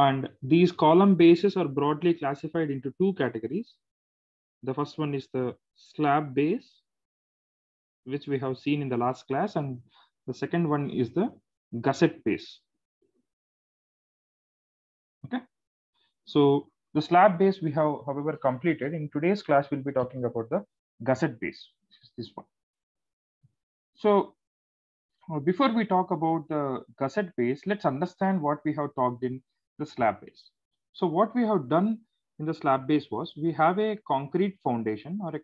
And these column bases are broadly classified into two categories. The first one is the slab base, which we have seen in the last class, and the second one is the gusset base. Okay, so the slab base we have, however, completed. In today's class, we'll be talking about the gusset base, which is this one. So before we talk about the gusset base, let's understand what we have talked in the slab base. So what we have done in the slab base was we have a concrete foundation or a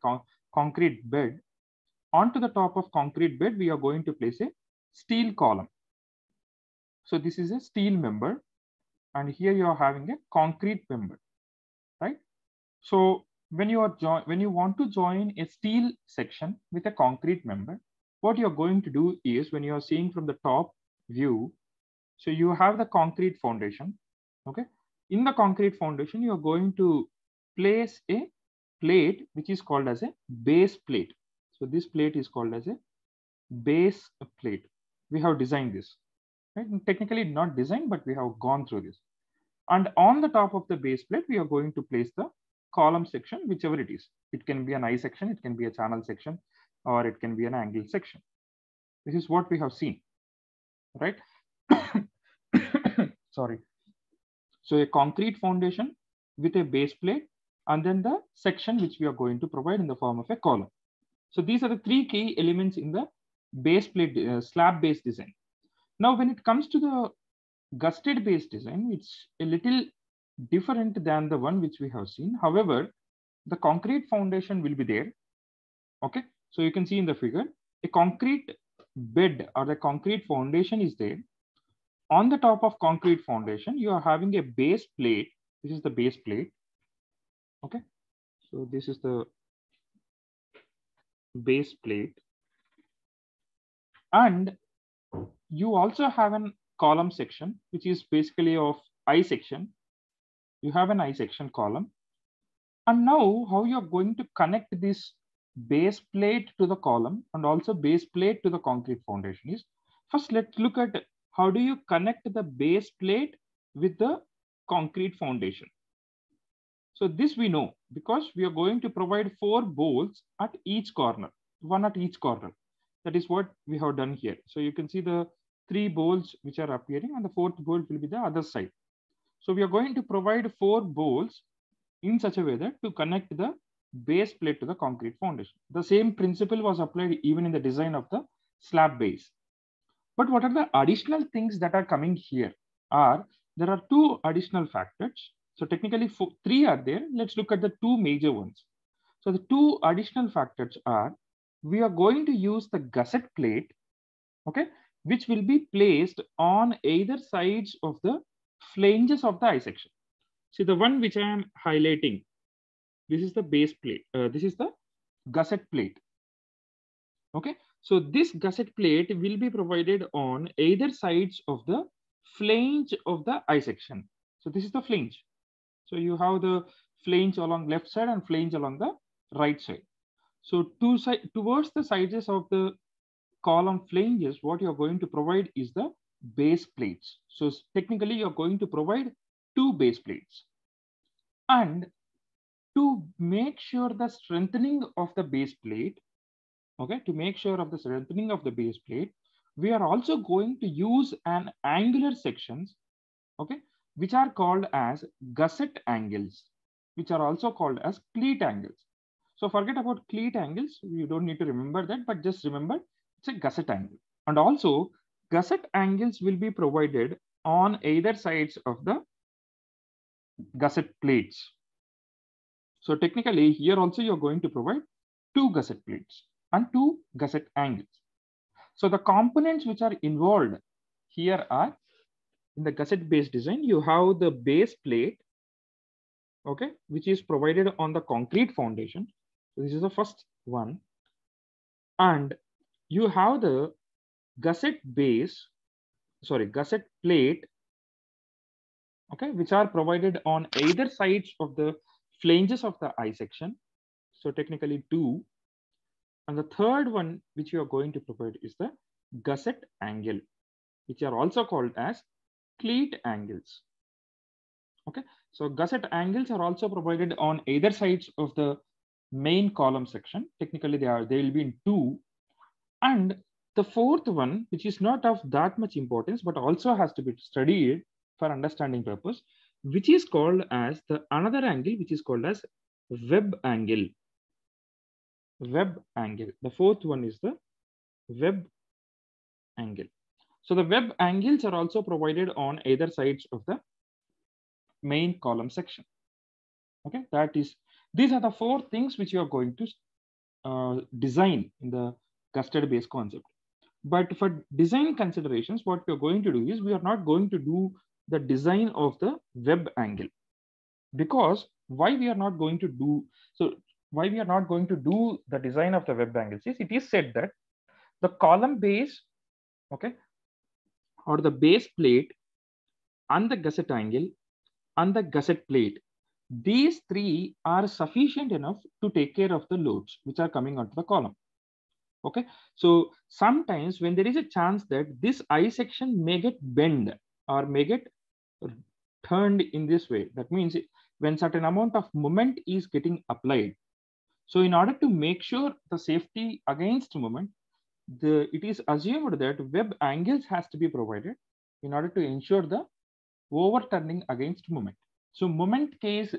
concrete bed. Onto the top of concrete bed, we are going to place a steel column. So this is a steel member, and here you are having a concrete member, right? So when you want to join a steel section with a concrete member, what you're going to do is, when you're seeing from the top view, so you have the concrete foundation. Okay, in the concrete foundation, you're going to place a plate which is called as a base plate. So this plate is called as a base plate. We have designed this, right? Technically not designed, but we have gone through this. And on the top of the base plate, we are going to place the column section, whichever it is. It can be an I section, it can be a channel section, or it can be an angle section. This is what we have seen, right? Sorry. So a concrete foundation with a base plate, and then the section which we are going to provide in the form of a column. So these are the three key elements in the base plate slab based design. Now, when it comes to the gusset based design, it's a little different than the one which we have seen. However, the concrete foundation will be there. Okay, so you can see in the figure, a concrete bed or the concrete foundation is there. On the top of concrete foundation, you are having a base plate. This is the base plate. Okay, so this is the base plate. And you also have a column section, which is basically of I section. You have an I section column. And now how you're going to connect this base plate to the column and also base plate to the concrete foundation is, first let's look at how do you connect the base plate with the concrete foundation. So this we know because we are going to provide 4 bolts at each corner, one at each corner. That is what we have done here. So you can see the 3 bolts which are appearing, and the 4th bolt will be the other side. So we are going to provide 4 bolts in such a way that to connect the base plate to the concrete foundation. The same principle was applied even in the design of the slab base. But what are the additional things that are coming here? There are 2 additional factors. So technically 3 are there. Let's look at the 2 major ones. So the 2 additional factors are, we are going to use the gusset plate, okay, which will be placed on either sides of the flanges of the I section. See the one which I am highlighting, this is the base plate. This is the gusset plate. Okay, so this gusset plate will be provided on either sides of the flange of the I section. So this is the flange. So you have the flange along left side and flange along the right side. So towards the sides of the column flanges, what you're going to provide is the base plates. So technically you're going to provide 2 base plates. And to make sure the strengthening of the base plate, okay, to make sure of the strengthening of the base plate, we are also going to use an angular sections, okay, which are called as gusset angles, which are also called as cleat angles. So forget about cleat angles. You don't need to remember that, but just remember it's a gusset angle. And also gusset angles will be provided on either sides of the gusset plates. So technically here also you're going to provide 2 gusset plates and 2 gusset angles. So the components which are involved here are, in the gusset based design, you have the base plate, okay, which is provided on the concrete foundation. So this is the first one. And you have the gusset plate, okay, which are provided on either sides of the flanges of the I section. So technically 2. And the third one which you are going to provide is the gusset angle, which are also called as cleat angles. Okay, so gusset angles are also provided on either sides of the main column section. Technically, they will be in two. And the fourth one, which is not of that much importance, but also has to be studied for understanding purpose, which is called as the another angle, which is called as web angle. Web angle. The fourth one is the web angle. So the web angles are also provided on either sides of the main column section. Okay, these are the four things which you are going to design in the custard based concept. But for design considerations, what we are going to do is we are not going to do the design of the web angle, because why we are not going to do the design of the web angles is it is said that the column base, okay, or the base plate and the gusset angle and the gusset plate, these three are sufficient enough to take care of the loads which are coming onto the column. Okay, so sometimes when there is a chance that this I section may get bent or may get turned in this way, that means when certain amount of moment is getting applied. So in order to make sure the safety against moment, it is assumed that web angles has to be provided in order to ensure the overturning against moment. So moment case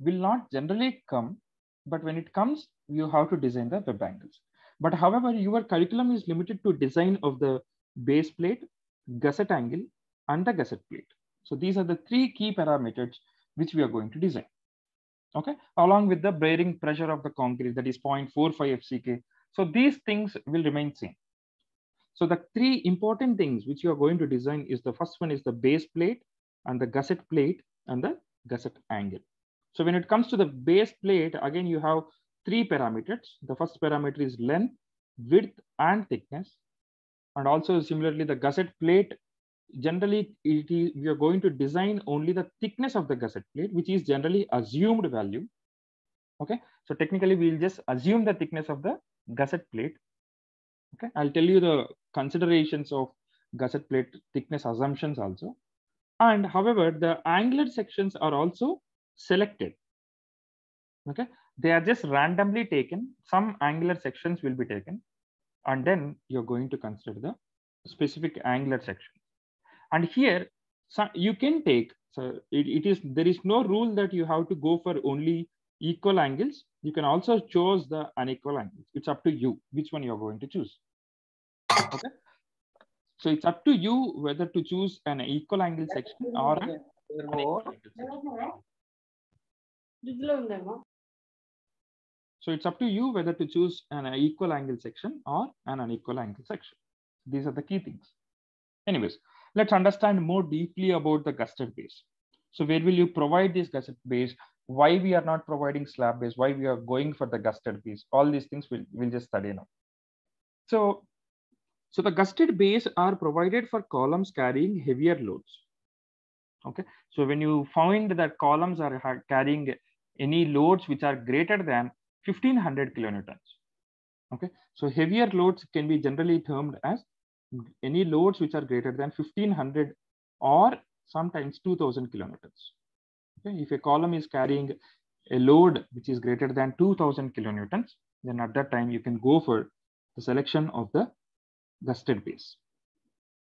will not generally come, but when it comes, you have to design the web angles. But however, your curriculum is limited to design of the base plate, gusset angle, and the gusset plate. So these are the three key parameters which we are going to design. Okay, along with the bearing pressure of the concrete, that is 0.45 FCK. So these things will remain same. So the three important things which you are going to design is the first one is the base plate and the gusset plate and the gusset angle. So when it comes to the base plate, again, you have three parameters. The first parameter is length, width, and thickness. And also similarly, the gusset plate, generally we are going to design only the thickness of the gusset plate, which is generally assumed value. Okay, so technically we'll just assume the thickness of the gusset plate. Okay, I'll tell you the considerations of gusset plate thickness assumptions also. And however, the angular sections are also selected. Okay, they are just randomly taken. Some angular sections will be taken, and then you're going to consider the specific angular section. And here, so you can take, so there is no rule that you have to go for only equal angles. You can also choose the unequal angles. It's up to you which one you're going to choose. Okay, so it's up to you whether to choose an equal angle section or an unequal angle section. So it's up to you whether to choose an equal angle section or an unequal angle section. These are the key things. Anyways, let's understand more deeply about the gusset base. So where will you provide this gusset base? Why we are not providing slab base? Why we are going for the gusset base? All these things we'll just study now. So the gusset base are provided for columns carrying heavier loads. Okay, so when you find that columns are carrying any loads which are greater than 1500 kilonewtons. Okay, so heavier loads can be generally termed as any loads which are greater than 1500 or sometimes 2000 kilonewtons. Okay, if a column is carrying a load which is greater than 2000 kilonewtons, then at that time you can go for the selection of the gusset base.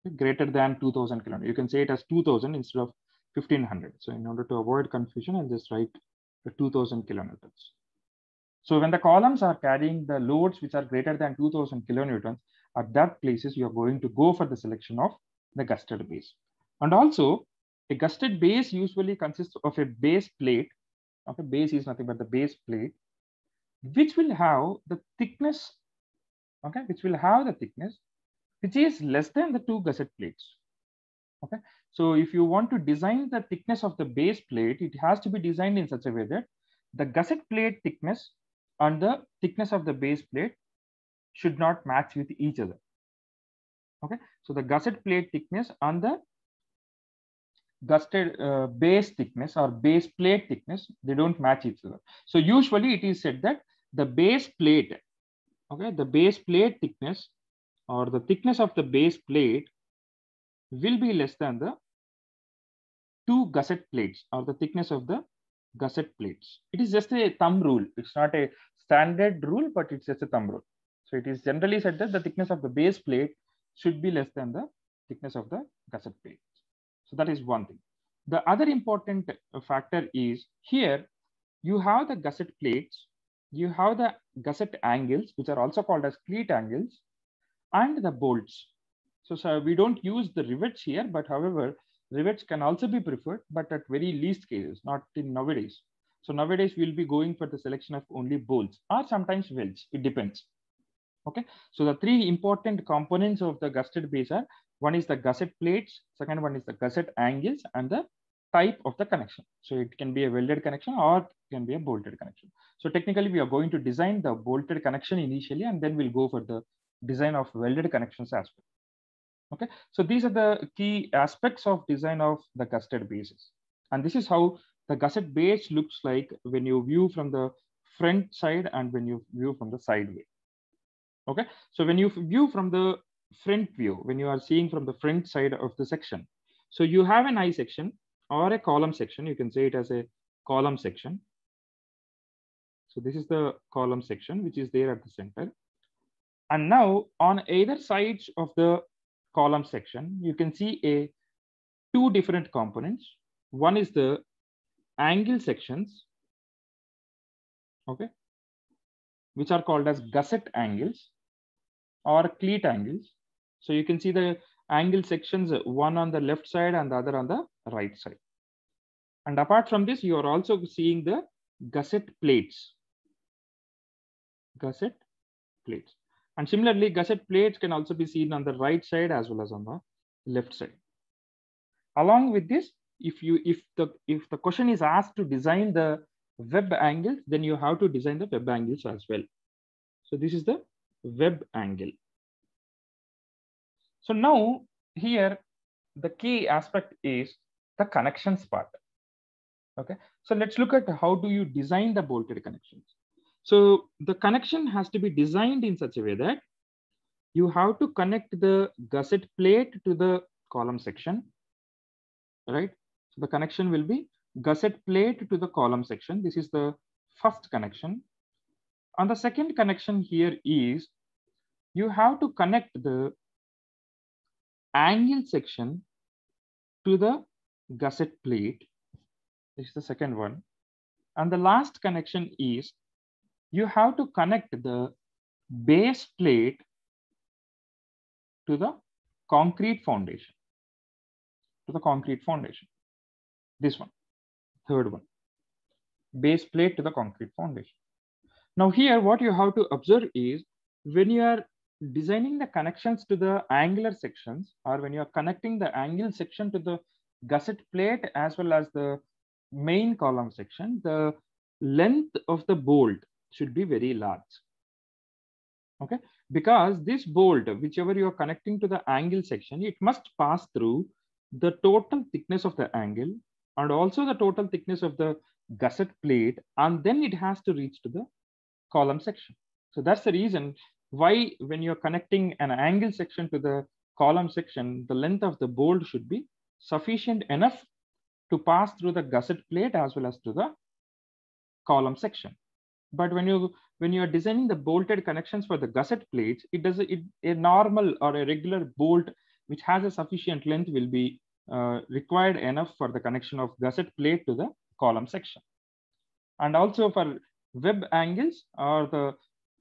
Okay, greater than 2000 kilonewtons. You can say it as 2000 instead of 1500. So in order to avoid confusion, I'll just write the 2000 kilonewtons. So when the columns are carrying the loads which are greater than 2000 kilonewtons, at that places, you're going to go for the selection of the gusset base. And also a gusset base usually consists of a base plate. Okay, base is nothing but the base plate, which will have the thickness, okay, which is less than the two gusset plates. Okay, so if you want to design the thickness of the base plate, it has to be designed in such a way that the gusset plate thickness and the thickness of the base plate should not match with each other. Okay, so the gusset plate thickness and the gusset base thickness or base plate thickness, they don't match each other. So usually it is said that the base plate, okay, the base plate thickness or the thickness of the base plate will be less than the 2 gusset plates or the thickness of the gusset plates. It is just a thumb rule. It's not a standard rule, but it's just a thumb rule. So it is generally said that the thickness of the base plate should be less than the thickness of the gusset plate. So that is one thing. The other important factor is here you have the gusset plates, you have the gusset angles, which are also called as cleat angles, and the bolts. So we don't use the rivets here, but however, rivets can also be preferred, but at very least cases, not in nowadays. So nowadays we'll be going for the selection of only bolts or sometimes welds. It depends. Okay. So the 3 important components of the gusset base are: one is the gusset plates, second one is the gusset angles, and the type of the connection. So it can be a welded connection or it can be a bolted connection. So technically we are going to design the bolted connection initially, and then we'll go for the design of welded connections as well. Okay, so these are the key aspects of design of the gusset bases. And this is how the gusset base looks like when you view from the front side and when you view from the side way. Okay, so when you view from the front view, when you are seeing from the front side of the section, so you have an I section or a column section. You can say it as a column section. So this is the column section, which is there at the center. And now on either sides of the column section, you can see 2 different components. One is the angle sections, okay, which are called as gusset angles or cleat angles. So you can see the angle sections, one on the left side and the other on the right side. And apart from this, you are also seeing the gusset plates. Gusset plates. And similarly, gusset plates can also be seen on the right side as well as on the left side. Along with this, if the question is asked to design the web angles, then you have to design the web angles as well. So this is the web angle. So now here, the key aspect is the connections part. Okay, so let's look at how do you design the bolted connections. So the connection has to be designed in such a way that you have to connect the gusset plate to the column section, right? So the connection will be gusset plate to the column section. This is the first connection. And the second connection here is you have to connect the angle section to the gusset plate. This is the second one. And the last connection is you have to connect the base plate to the concrete foundation. To the concrete foundation. This one, third one. Base plate to the concrete foundation. Now here, what you have to observe is when you are designing the connections to the angular sections, or when you are connecting the angle section to the gusset plate as well as the main column section, the length of the bolt should be very large. Okay, because this bolt, whichever you are connecting to the angle section, it must pass through the total thickness of the angle and also the total thickness of the gusset plate, and then it has to reach to the column section. So that's the reason why when you're connecting an angle section to the column section, the length of the bolt should be sufficient enough to pass through the gusset plate as well as to the column section. But when you are designing the bolted connections for the gusset plates, a normal or a regular bolt which has a sufficient length will be required enough for the connection of gusset plate to the column section. And also for web angles or the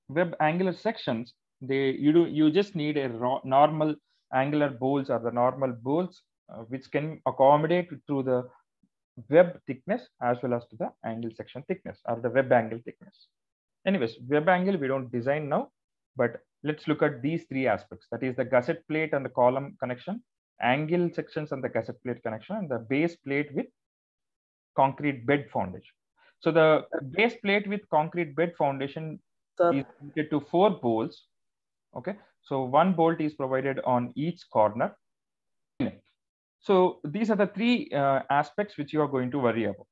web angular sections, you just need a normal angular bolts or the normal bolts which can accommodate through the web thickness as well as to the angle section thickness or the web angle thickness. Anyways, web angle we don't design now, but let's look at these 3 aspects. That is the gusset plate and the column connection, angle sections and the gusset plate connection, and the base plate with concrete bed foundation. So the base plate with concrete bed foundation is limited to 4 bolts. Okay, so 1 bolt is provided on each corner. So these are the 3 aspects which you are going to worry about.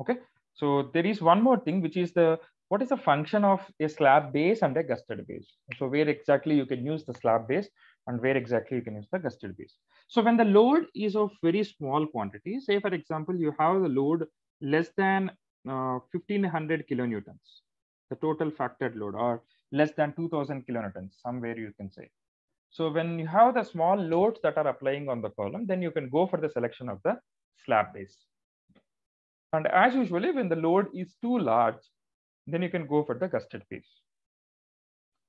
Okay, so there is one more thing, which is the what is the function of a slab base and a gusset base? So where exactly you can use the slab base and where exactly you can use the gusset base. So when the load is of very small quantity, say for example, you have the load less than 1500 kilonewtons, the total factored load, or less than 2000 kilonewtons, somewhere you can say. So when you have the small loads that are applying on the column, then you can go for the selection of the slab base. And as usually, when the load is too large, then you can go for the gusset base.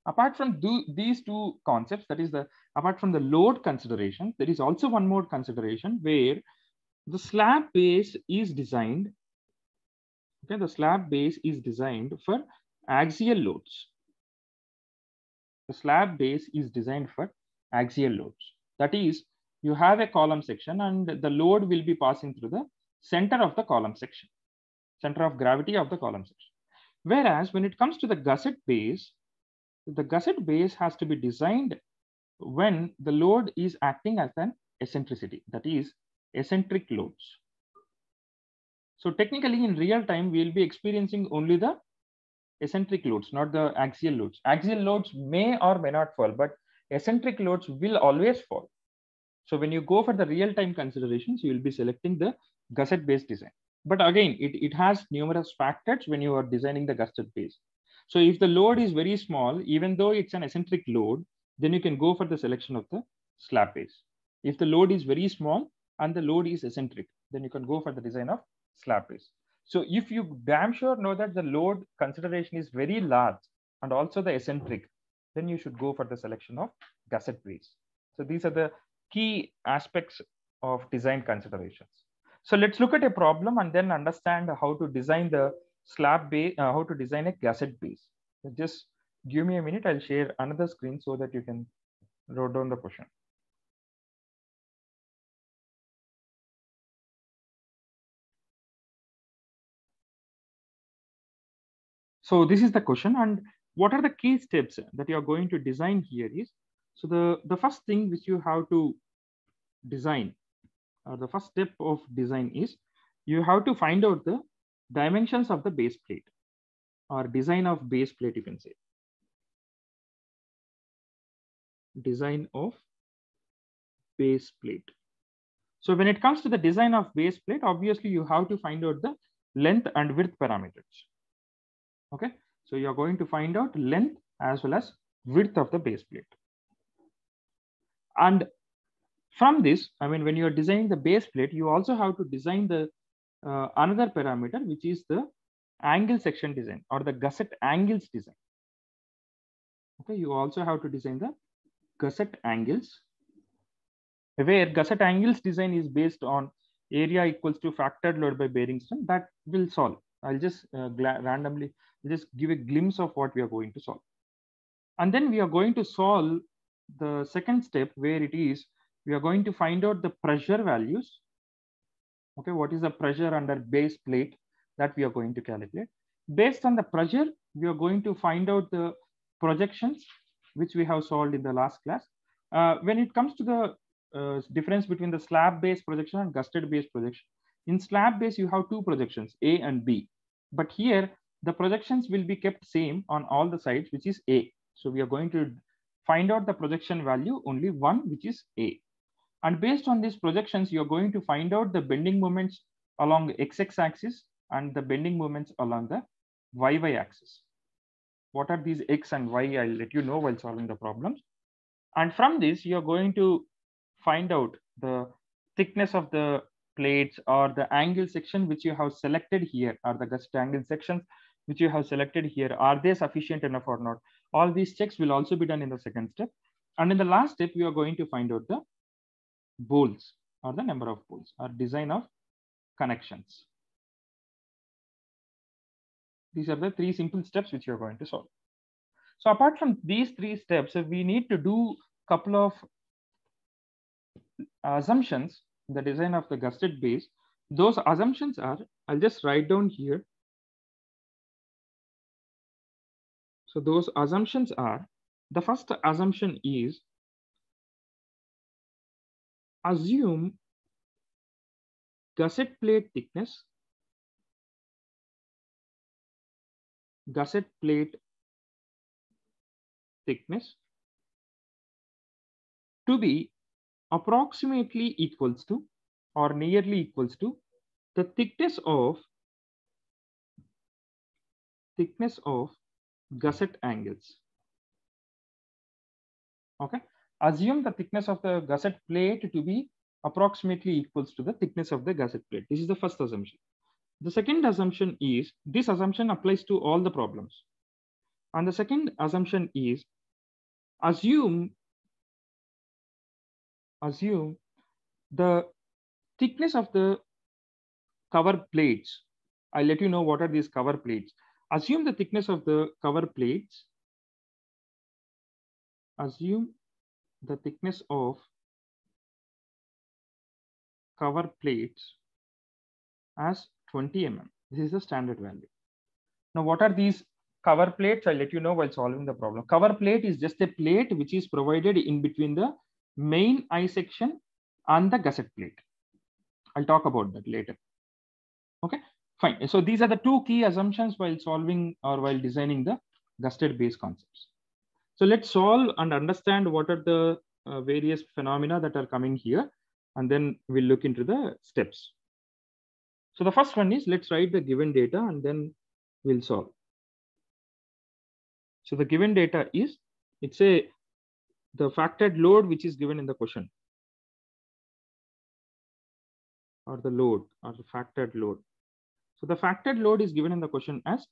Apart from these two concepts, that is apart from the load consideration, there is also one more consideration where the slab base is designed. Okay, the slab base is designed for axial loads. The slab base is designed for axial loads. That is, you have a column section and the load will be passing through the center of the column section, center of gravity of the column section. Whereas when it comes to the gusset base has to be designed when the load is acting as an eccentricity, that is eccentric loads. So technically in real time, we'll be experiencing only the eccentric loads, not the axial loads. Axial loads may or may not fall, but eccentric loads will always fall. So when you go for the real-time considerations, you will be selecting the gusset-based design. But again, it has numerous factors when you are designing the gusset base. So if the load is very small, even though it's an eccentric load, then you can go for the selection of the slab base. If the load is very small and the load is eccentric, then you can go for the design of slab base. So if you damn sure know that the load consideration is very large and also the eccentric, then you should go for the selection of gusset base. So these are the key aspects of design considerations. So let's look at a problem and then understand how to design the slab base, how to design a gusset base. So just give me a minute, I'll share another screen so that you can write down the question. So this is the question, and what are the key steps that you are going to design here is, so the first thing which you have to design, or the first step of design is, you have to find out the dimensions of the base plate, or design of base plate, you can say. Design of base plate. So when it comes to the design of base plate, obviously you have to find out the length and width parameters. Okay, so you're going to find out length as well as width of the base plate. And from this, I mean, when you're designing the base plate, you also have to design the another parameter, which is the angle section design, or the gusset angles design. Okay, you also have to design the gusset angles, where gusset angles design is based on area equals to factored load by bearing strength. That will solve. I'll just randomly just give a glimpse of what we are going to solve. And then we are going to solve the second step, where it is, we are going to find out the pressure values. Okay, what is the pressure under base plate that we are going to calculate? Based on the pressure, we are going to find out the projections, which we have solved in the last class. When it comes to the difference between the slab base projection and gusset base projection, in slab base you have two projections, A and B, but here the projections will be kept same on all the sides, which is A. So we are going to find out the projection value only one, which is A. And based on these projections, you're going to find out the bending moments along the x-x axis and the bending moments along the y-y axis. What are these x and y? I'll let you know while solving the problems. And from this, you're going to find out the thickness of the plates, or the angle section which you have selected here, or the gusset angle sections which you have selected here. Are they sufficient enough or not? All these checks will also be done in the second step. And in the last step, we are going to find out the bolts, or the number of bolts, or design of connections. These are the three simple steps which you're going to solve. So apart from these three steps, we need to do a couple of assumptions in the design of the gusset base. Those assumptions are, I'll just write down here. So those assumptions are, the first assumption is, assume gusset plate thickness gusset plate thickness to be approximately equals to or nearly equals to the thickness of gusset angles. Okay, assume the thickness of the gusset plate to be approximately equals to the thickness of the gusset plate. This is the first assumption. The second assumption is, this assumption applies to all the problems. And the second assumption is, assume the thickness of the cover plates. I'll let you know what are these cover plates. Assume the thickness of the cover plates. Assume the thickness of cover plates as 20 mm. This is the standard value. Now, what are these cover plates? I'll let you know while solving the problem. Cover plate is just a plate which is provided in between the main eye section and the gusset plate. I'll talk about that later. Okay, fine. So these are the two key assumptions while solving or while designing the gusset base concepts. So let's solve and understand what are the various phenomena that are coming here, and then we'll look into the steps. So the first one is, let's write the given data and then we'll solve. So the given data is, it's the factored load which is given in the question, or the load or the factored load. So the factored load is given in the question as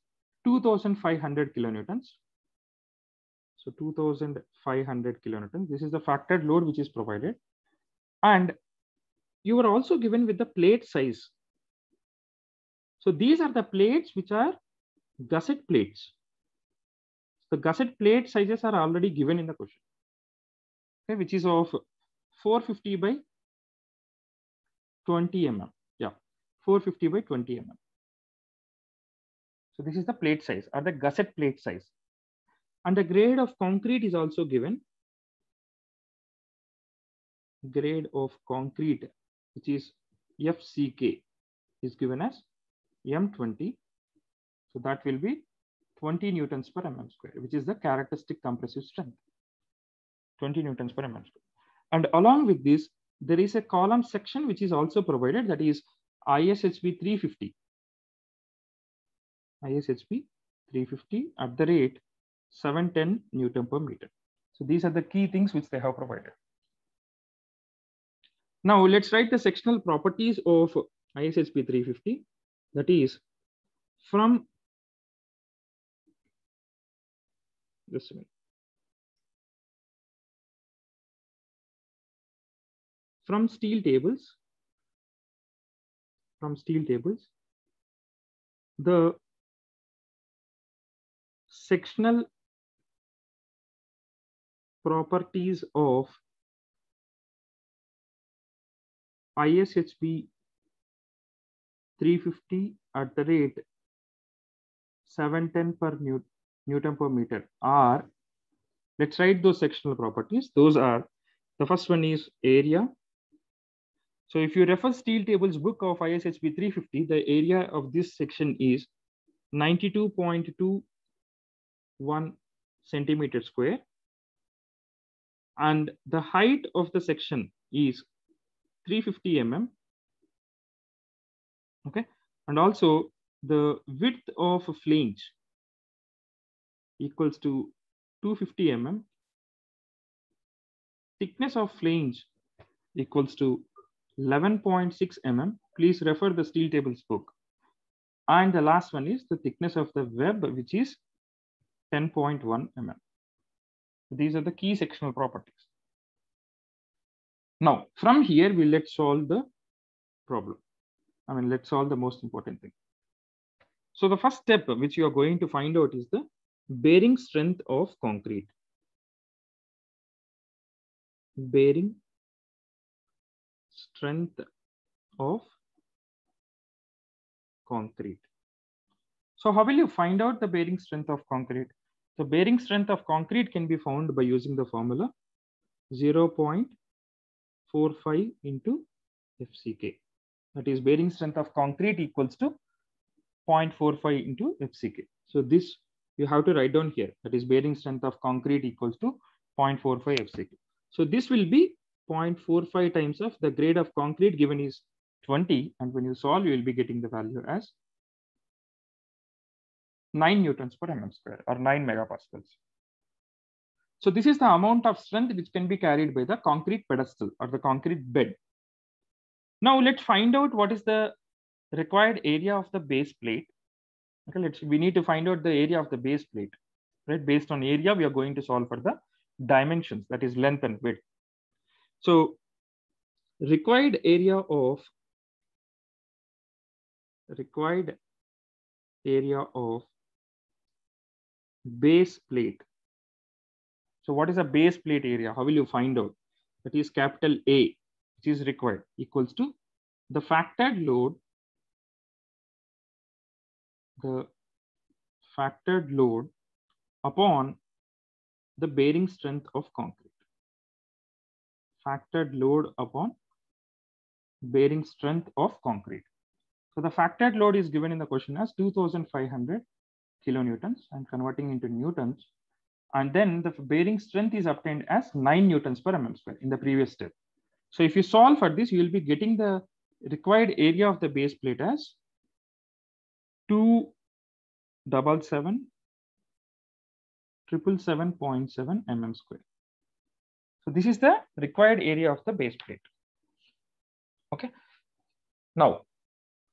2500 kilonewtons. So 2500 kilonewtons. This is the factored load which is provided. And you are also given with the plate size. So these are the plates which are gusset plates. The gusset plate sizes are already given in the question, okay, which is of 450 by 20 mm. Yeah, 450 by 20 mm. So this is the plate size or the gusset plate size. And the grade of concrete is also given. Grade of concrete, which is FCK, is given as M20. So that will be 20 newtons per mm square, which is the characteristic compressive strength. 20 newtons per mm square. And along with this, there is a column section which is also provided, that is ISHB 350. ISHB 350 at the rate 710 Newton per meter. So these are the key things which they have provided. Now let's write the sectional properties of ISHB 350. That is, from this one. From steel tables, the sectional properties of ISHB 350 at the rate 710 per Newton per meter are, let's write those sectional properties. Those are, the first one is area. So if you refer steel tables book of ISHB 350, the area of this section is 92.21 centimeter square. And the height of the section is 350 mm. Okay. And also the width of a flange equals to 250 mm. Thickness of flange equals to 11.6 mm. Please refer the steel tables book. And the last one is the thickness of the web, which is 10.1 mm. These are the key sectional properties. Now, from here, let's solve the problem. Let's solve the most important thing. So the first step which you are going to find out is the bearing strength of concrete. Bearing strength of concrete. So how will you find out the bearing strength of concrete? The bearing strength of concrete can be found by using the formula 0.45 into FCK. That is, bearing strength of concrete equals to 0.45 into FCK. So this you have to write down here. That is bearing strength of concrete equals to 0.45 FCQ. So this will be 0.45 times of the grade of concrete given is 20. And when you solve, you will be getting the value as 9 newtons per mm square or 9 megapascals. So this is the amount of strength which can be carried by the concrete pedestal or the concrete bed. Now let's find out what is the required area of the base plate. Okay, we need to find out the area of the base plate, right? Based on area, we are going to solve for the dimensions, that is length and width. So required area of base plate. So what is a base plate area? How will you find out? That is capital A, which is required, equals to the factored load, upon the bearing strength of concrete. Factored load upon bearing strength of concrete. So the factored load is given in the question as 2,500 kilonewtons. I'm converting into newtons. And then the bearing strength is obtained as 9 newtons per mm square in the previous step. So if you solve for this, you will be getting the required area of the base plate as 277,777.7 mm square. So this is the required area of the base plate. Okay. Now,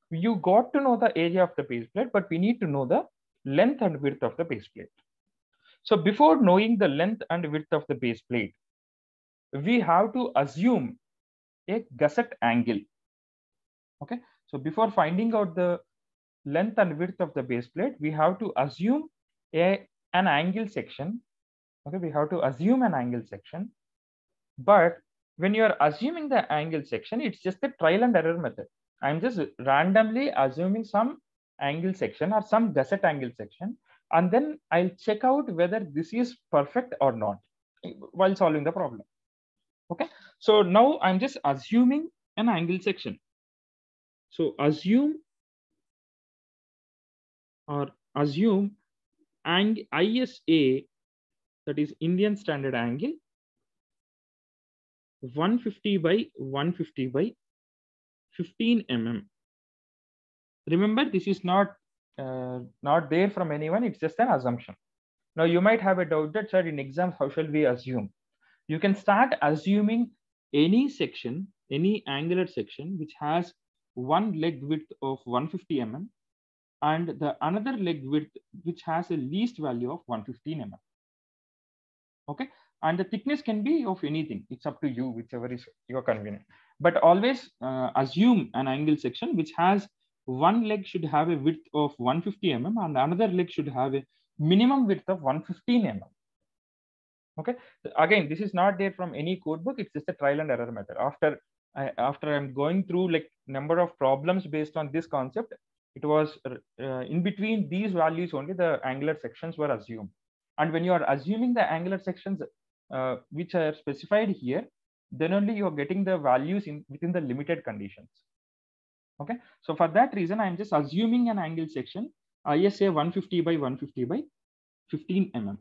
you got to know the area of the base plate, but we need to know the length and width of the base plate. So before knowing the length and width of the base plate, we have to assume a gusset angle. Okay. So before finding out the length and width of the base plate, we have to assume an angle section. Okay. We have to assume an angle section. But when you are assuming the angle section, it's just a trial and error method. I'm just randomly assuming some angle section or some gusset angle section, and then I'll check out whether this is perfect or not while solving the problem. Okay, so now I'm just assuming an angle section. So assume ISA, that is Indian Standard Angle, 150 by 150 by 15 mm. Remember, this is not there from anyone. It's just an assumption. Now you might have a doubt that, sir, in exams, how shall we assume? You can start assuming any section, any angular section, which has one leg width of 150 mm and the another leg width which has a least value of 115 mm. Okay, and the thickness can be of anything. It's up to you, whichever is your convenient. But always assume an angle section which has one leg should have a width of 150 mm and another leg should have a minimum width of 115 mm. Okay, again, this is not there from any code book. It's just a trial and error method. After I'm going through like number of problems based on this concept, it was in between these values only the angular sections were assumed. And when you are assuming the angular sections which are specified here, then only you are getting the values within the limited conditions. Okay, so for that reason, I'm just assuming an angle section ISA 150 by 150 by 15 mm.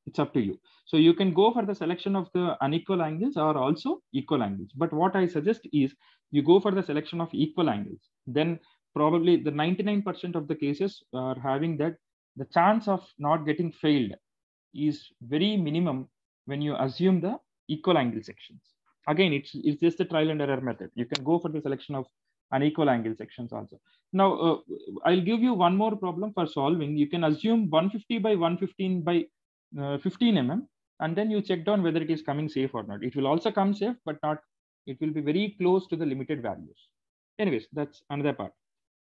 It's up to you. So you can go for the selection of the unequal angles or also equal angles. But what I suggest is you go for the selection of equal angles. Then probably the 99% of the cases are having that the chance of not getting failed is very minimum when you assume the equal angle sections. Again, it's just a trial and error method. You can go for the selection of unequal angle sections also. Now, I'll give you one more problem for solving. You can assume 150 by 115 by 15 mm, and then you check down whether it is coming safe or not. It will also come safe, but not, it will be very close to the limited values. Anyways, that's another part.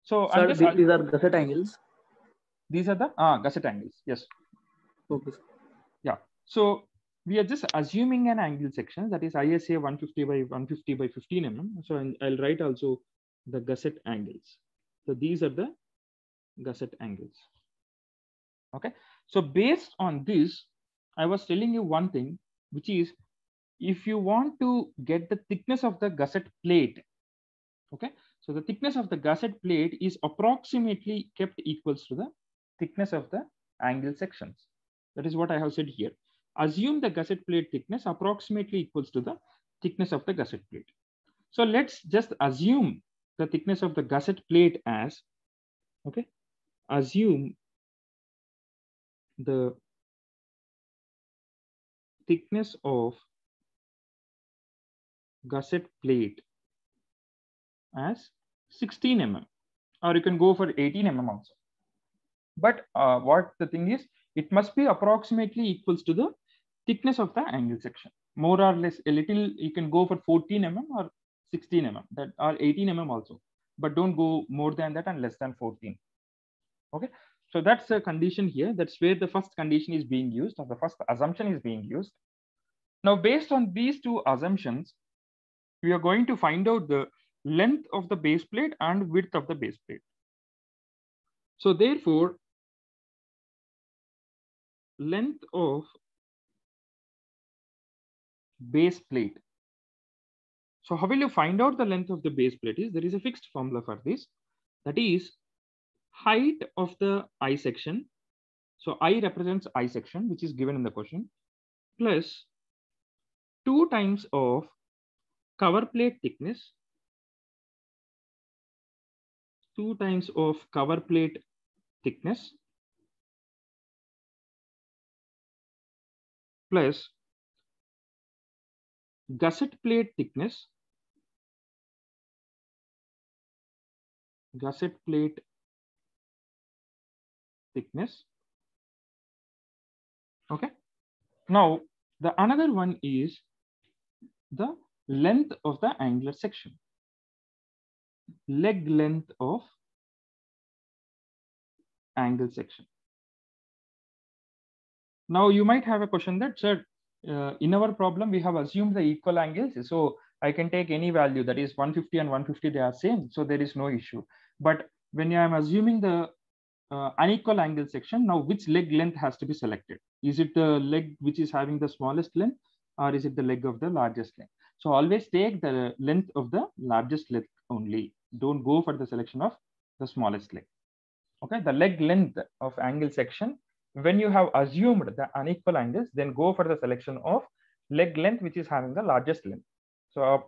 So sir, these are gusset angles. These are the gusset angles. Yes. Okay. Yeah. So we are just assuming an angle section, that is ISA 150 by 150 by 15 mm. So I'll write also the gusset angles. So these are the gusset angles. Okay. So based on this, I was telling you one thing, which is if you want to get the thickness of the gusset plate, okay, so the thickness of the gusset plate is approximately kept equals to the thickness of the angle sections. That is what I have said here. Assume the gusset plate thickness approximately equals to the thickness of the gusset plate. So let's just assume the thickness of the gusset plate as, okay, assume the thickness of gusset plate as 16 mm, or you can go for 18 mm also. But what the thing is, it must be approximately equals to the thickness of the angle section. More or less, a little, you can go for 14 mm or 16 mm, that or 18 mm also, but don't go more than that and less than 14. Okay, so that's the condition here. That's where the first condition is being used, or the first assumption is being used. Now, based on these two assumptions, we are going to find out the length of the base plate and width of the base plate. So therefore, length of base plate. So how will you find out the length of the base plate is, there is a fixed formula for this. That is height of the I section. So I represents I section, which is given in the question, plus 2 times of cover plate thickness, 2 times of cover plate thickness, plus gusset plate thickness, gusset plate thickness. Okay. Now the another one is the length of the angular section, leg length of angle section. Now you might have a question that, sir, in our problem we have assumed the equal angles, so I can take any value, that is 150 and 150, they are same, so there is no issue. But when I am assuming the unequal angle section, now which leg length has to be selected? Is it the leg which is having the smallest length, or is it the leg of the largest length? So always take the length of the largest leg only. Don't go for the selection of the smallest leg. Okay, the leg length of angle section, when you have assumed the unequal angles, then go for the selection of leg length which is having the largest length. So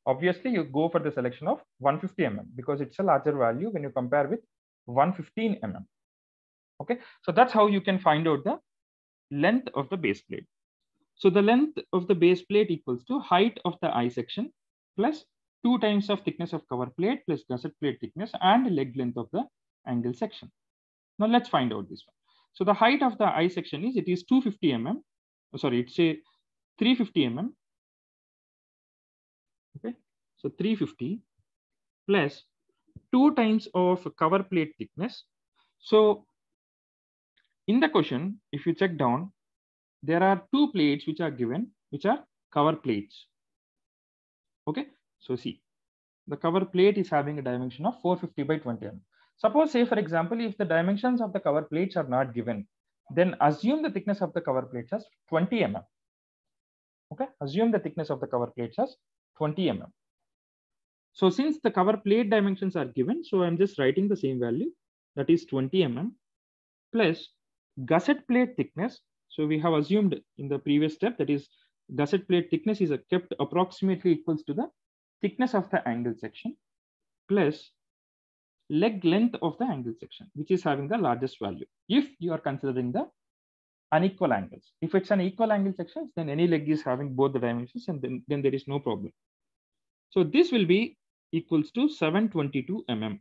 obviously you go for the selection of 150 mm because it's a larger value when you compare with 115 mm. Okay, so that's how you can find out the length of the base plate. So the length of the base plate equals to height of the I section plus 2 times of thickness of cover plate plus gusset plate thickness and leg length of the angle section. Now let's find out this one. So the height of the I section is, it is 250 mm. Sorry, it's a 350 mm. Okay, so 350 plus 2 times of cover plate thickness. So in the question, if you check down, there are 2 plates which are given, which are cover plates. Okay, so see, the cover plate is having a dimension of 450 by 20 mm. Suppose, say for example, if the dimensions of the cover plates are not given, then assume the thickness of the cover plates as 20 mm. Okay, assume the thickness of the cover plates as 20 mm. So since the cover plate dimensions are given, so I'm just writing the same value, that is 20 mm plus gusset plate thickness. So we have assumed in the previous step, that is gusset plate thickness is kept approximately equals to the thickness of the angle section plus leg length of the angle section, which is having the largest value if you are considering the unequal angles. If it's an equal angle section, then any leg is having both the dimensions, and then there is no problem. So this will be equals to 722 mm.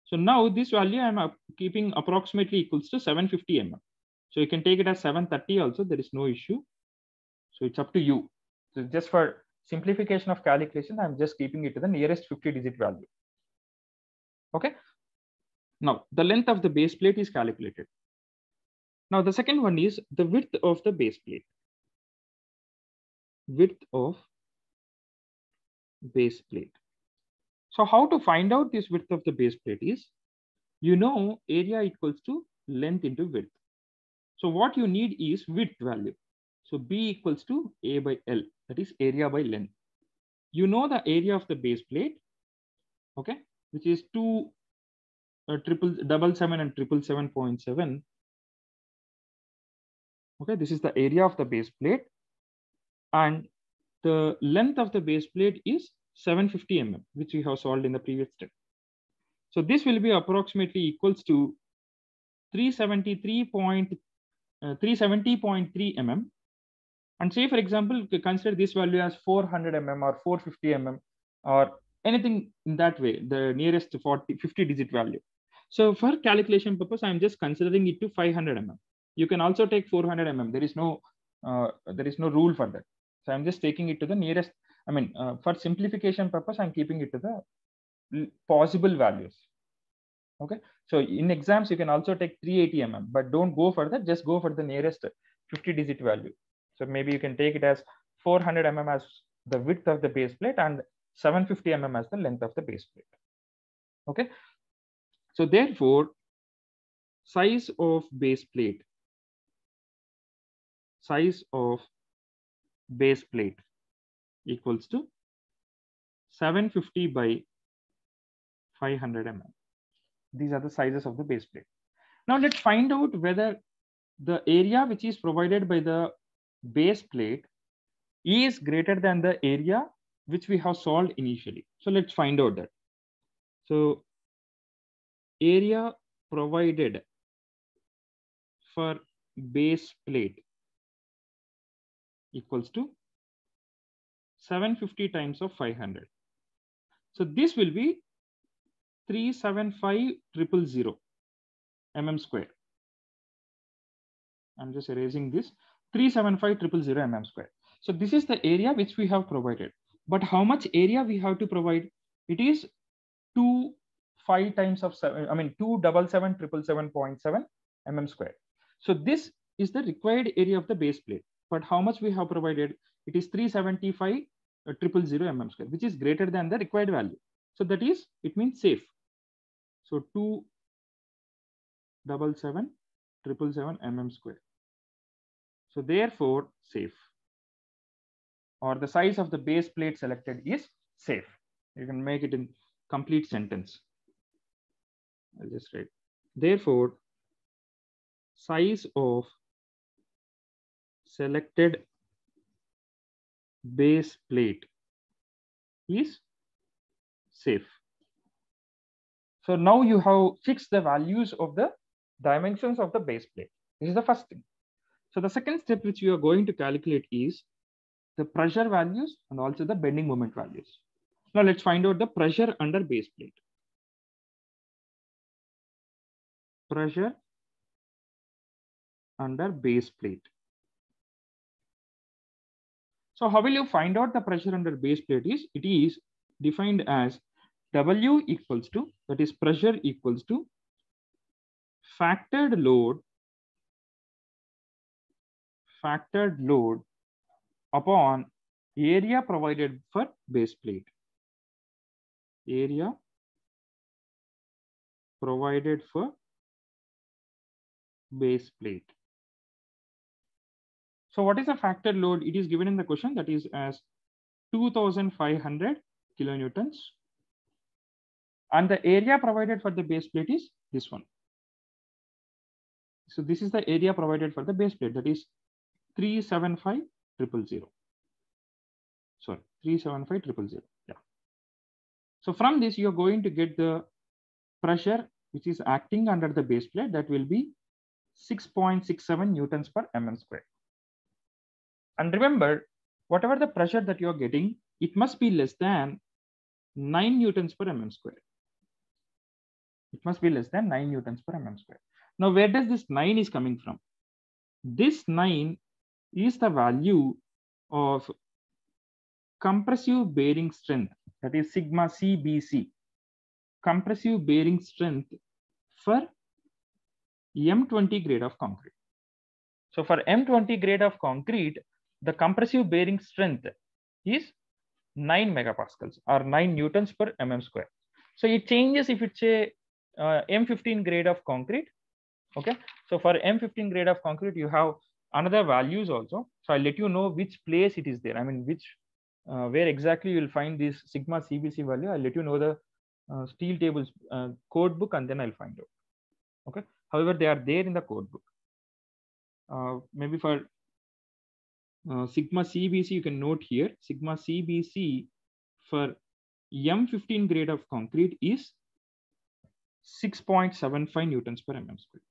So now this value I'm keeping approximately equals to 750 mm. So you can take it as 730 also, there is no issue. So it's up to you. So just for simplification of calculation, I'm just keeping it to the nearest 50-digit value. Okay. Now the length of the base plate is calculated. Now the second one is the width of the base plate. Width of base plate. So how to find out this width of the base plate is, you know, area equals to length into width. So what you need is width value. So B equals to A by L, that is area by length. You know the area of the base plate, okay, which is 2 777 and 777.7. Okay, this is the area of the base plate, and the length of the base plate is 750 mm, which we have solved in the previous step. So this will be approximately equals to 370.3 mm. And say, for example, consider this value as 400 mm or 450 mm or anything in that way, the nearest 50 digit value. So for calculation purpose, I'm just considering it to 500 mm. You can also take 400 mm. There is no rule for that. So I'm just taking it to the nearest. I mean, for simplification purpose, I'm keeping it to the possible values. Okay. So in exams, you can also take 380 mm, but don't go for that. Just go for the nearest 50 digit value. So maybe you can take it as 400 mm as the width of the base plate and 750 mm as the length of the base plate. Okay. So therefore, size of base plate equals to 750 by 500 mm. These are the sizes of the base plate. Now let's find out whether the area which is provided by the base plate is greater than the area which we have solved initially. So let's find out that. So area provided for base plate equals to 750 times of 500. So this will be 375,000 mm square. I'm just erasing this, 375,000 mm square. So this is the area which we have provided. But how much area we have to provide? It is 5 times of 7, I mean 277,777.7 mm square. So this is the required area of the base plate. But how much we have provided? It is 375,000 mm square, which is greater than the required value. So that is, it means safe. So 277,777 mm square. So therefore, safe, or the size of the base plate selected is safe. You can make it in complete sentence. I'll just write. Therefore, size of selected base plate is safe. So now you have fixed the values of the dimensions of the base plate. This is the first thing. So the second step which you are going to calculate is the pressure values and also the bending moment values. Now let's find out the pressure under base plate. Pressure under base plate. So how will you find out the pressure under base plate is? It is defined as W equals to, that is pressure equals to factored load upon area provided for base plate. Area provided for base plate. So what is a factored load? It is given in the question, that is as 2,500 kilonewtons. And the area provided for the base plate is this one. So this is the area provided for the base plate, that is 375,000. Sorry, 375,000. Yeah. So from this, you're going to get the pressure which is acting under the base plate, that will be 6.67 newtons per mm square. And remember, whatever the pressure that you're getting, it must be less than 9 newtons per mm square. It must be less than 9 newtons per mm square. Now, where does this 9 is coming from? This 9 is the value of compressive bearing strength, that is sigma CBC, compressive bearing strength for M20 grade of concrete. So for M20 grade of concrete, the compressive bearing strength is 9 megapascals or 9 newtons per mm square. So it changes if it's a M15 grade of concrete. Okay. So for M15 grade of concrete, you have another values also. So I'll let you know which place it is there. I mean, which where exactly you will find this sigma CBC value. I'll let you know the steel tables code book, and then I'll find out. Okay. However, they are there in the code book. Maybe for Sigma CBC, you can note here, Sigma CBC for M15 grade of concrete is 6.75 newtons per mm square.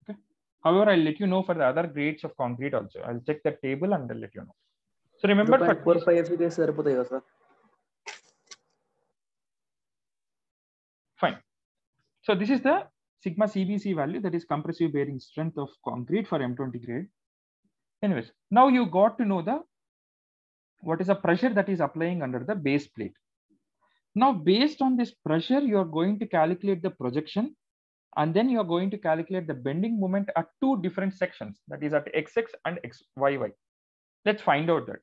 Okay. However, I'll let you know for the other grades of concrete also. I'll check the table and I'll let you know. So remember, 0.45 సరిపోతాయి sir. Fine. So this is the Sigma CBC value, that is compressive bearing strength of concrete for M20 grade. Anyways, now you got to know the what is the pressure that is applying under the base plate. Now, based on this pressure, you are going to calculate the projection, and then you are going to calculate the bending moment at two different sections, that is at XX and XYY. Let's find out that.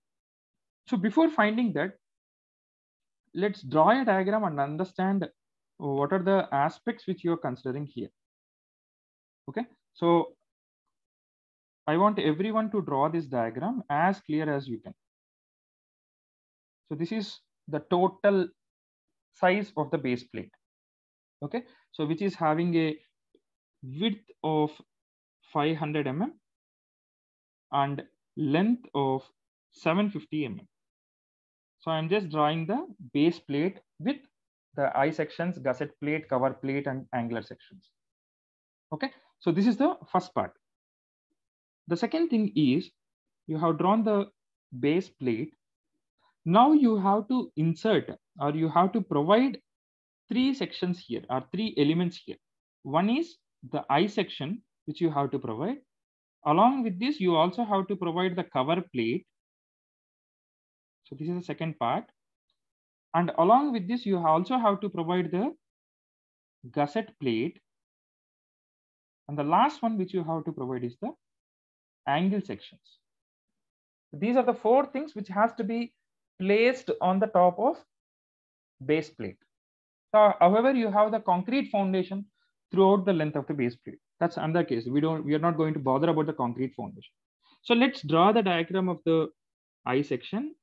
So before finding that, let's draw a diagram and understand what are the aspects which you are considering here. Okay, so I want everyone to draw this diagram as clear as you can. So this is the total size of the base plate. Okay, so which is having a width of 500 mm and length of 750 mm. So I'm just drawing the base plate with the I sections, gusset plate, cover plate, and angular sections. Okay, so this is the first part. The second thing is you have drawn the base plate. Now you have to insert, or you have to provide three sections here, or three elements here. One is the I section, which you have to provide. Along with this, you also have to provide the cover plate. So this is the second part. And along with this, you also have to provide the gusset plate. And the last one which you have to provide is the angle sections. These are the four things which has to be placed on the top of base plate. So, however, you have the concrete foundation throughout the length of the base plate. That's another case. We are not going to bother about the concrete foundation. So let's draw the diagram of the I section.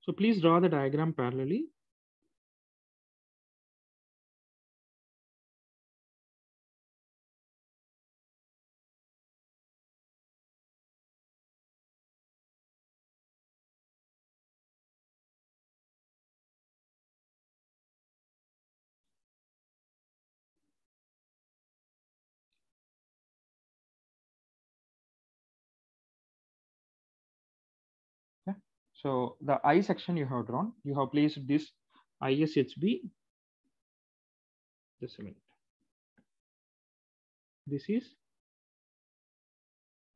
So please draw the diagram parallelly. Okay. So the I section you have drawn, you have placed this ISHB. Just a minute. This is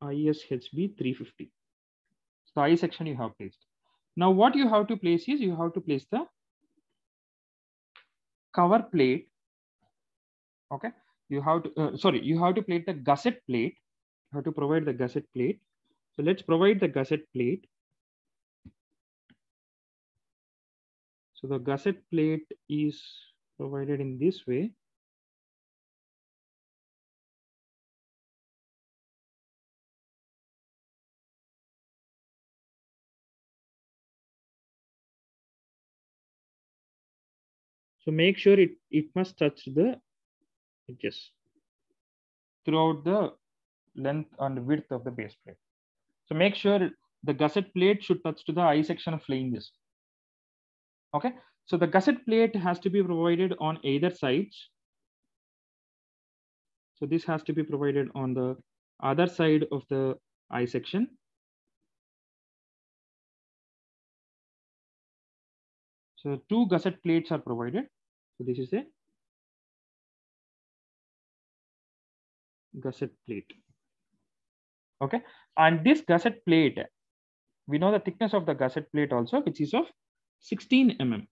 ISHB 350. So I section you have placed. Now what you have to place is you have to place the cover plate. Okay, you have to you have to plate the gusset plate. You have to provide the gusset plate. So let's provide the gusset plate. So the gusset plate is provided in this way. So make sure it must touch the edges throughout the length and width of the base plate. So make sure the gusset plate should touch to the I section of flanges. Okay, so the gusset plate has to be provided on either sides. So this has to be provided on the other side of the I section. So two gusset plates are provided. So this is a gusset plate. Okay, and this gusset plate, we know the thickness of the gusset plate also, which is of 16 mm.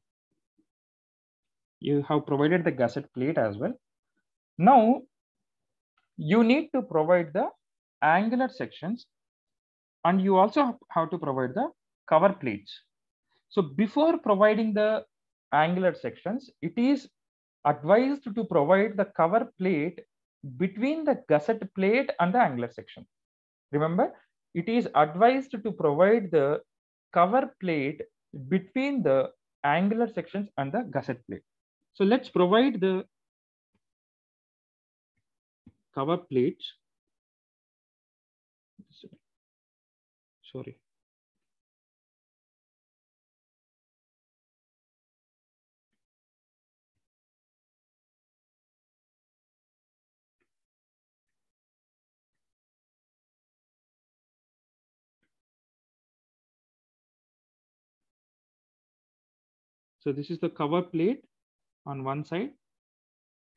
You have provided the gusset plate as well. Now you need to provide the angular sections And you also have to provide the cover plates. So before providing the angular sections, it is advised to provide the cover plate between the gusset plate and the angular section. Remember, it is advised to provide the cover plate between the angular sections and the gusset plate. So let's provide the cover plates. Sorry. So this is the cover plate on one side.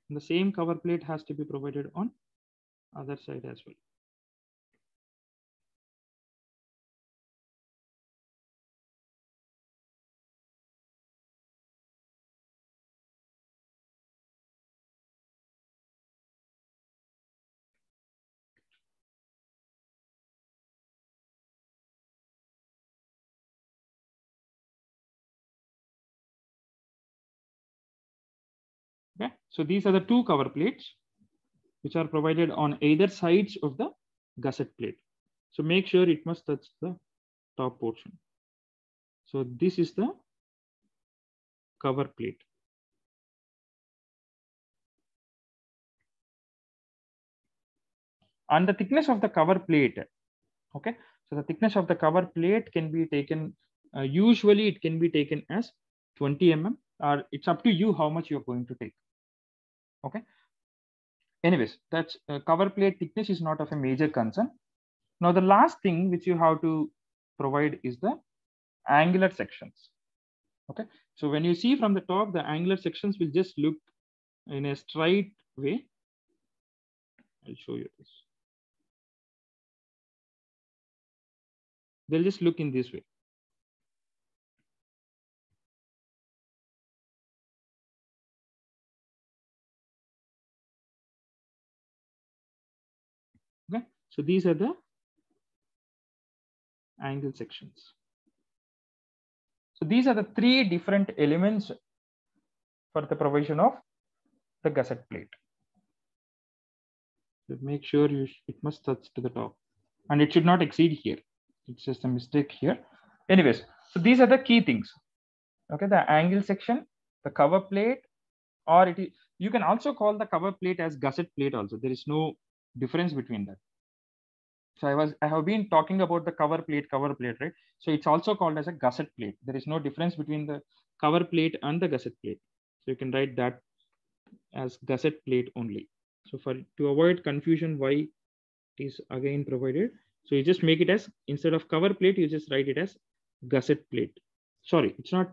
And the same cover plate has to be provided on other side as well. Okay, so these are the two cover plates which are provided on either sides of the gusset plate. So make sure it must touch the top portion. So this is the cover plate. And the thickness of the cover plate. Okay, so the thickness of the cover plate can be taken, usually it can be taken as 20 mm, or it's up to you how much you're going to take. Okay. Anyways, that's cover plate thickness is not of a major concern. Now, the last thing which you have to provide is the angular sections. Okay, so when you see from the top, the angular sections will just look in a straight way. I'll show you this. They'll just look in this way. Okay, so these are the angle sections. So these are the three different elements for the provision of the gusset plate. So make sure it must touch to the top, and it should not exceed here. It's just a mistake here. Anyways, so these are the key things. Okay, the angle section, the cover plate, or it is, you can also call the cover plate as gusset plate also. There is no difference between that. So I have been talking about the cover plate, right? So it's also called as a gusset plate. There is no difference between the cover plate and the gusset plate. So you can write that as gusset plate only. So to avoid confusion, why it is again provided. So you just make it as, instead of cover plate, you just write it as gusset plate. Sorry, it's not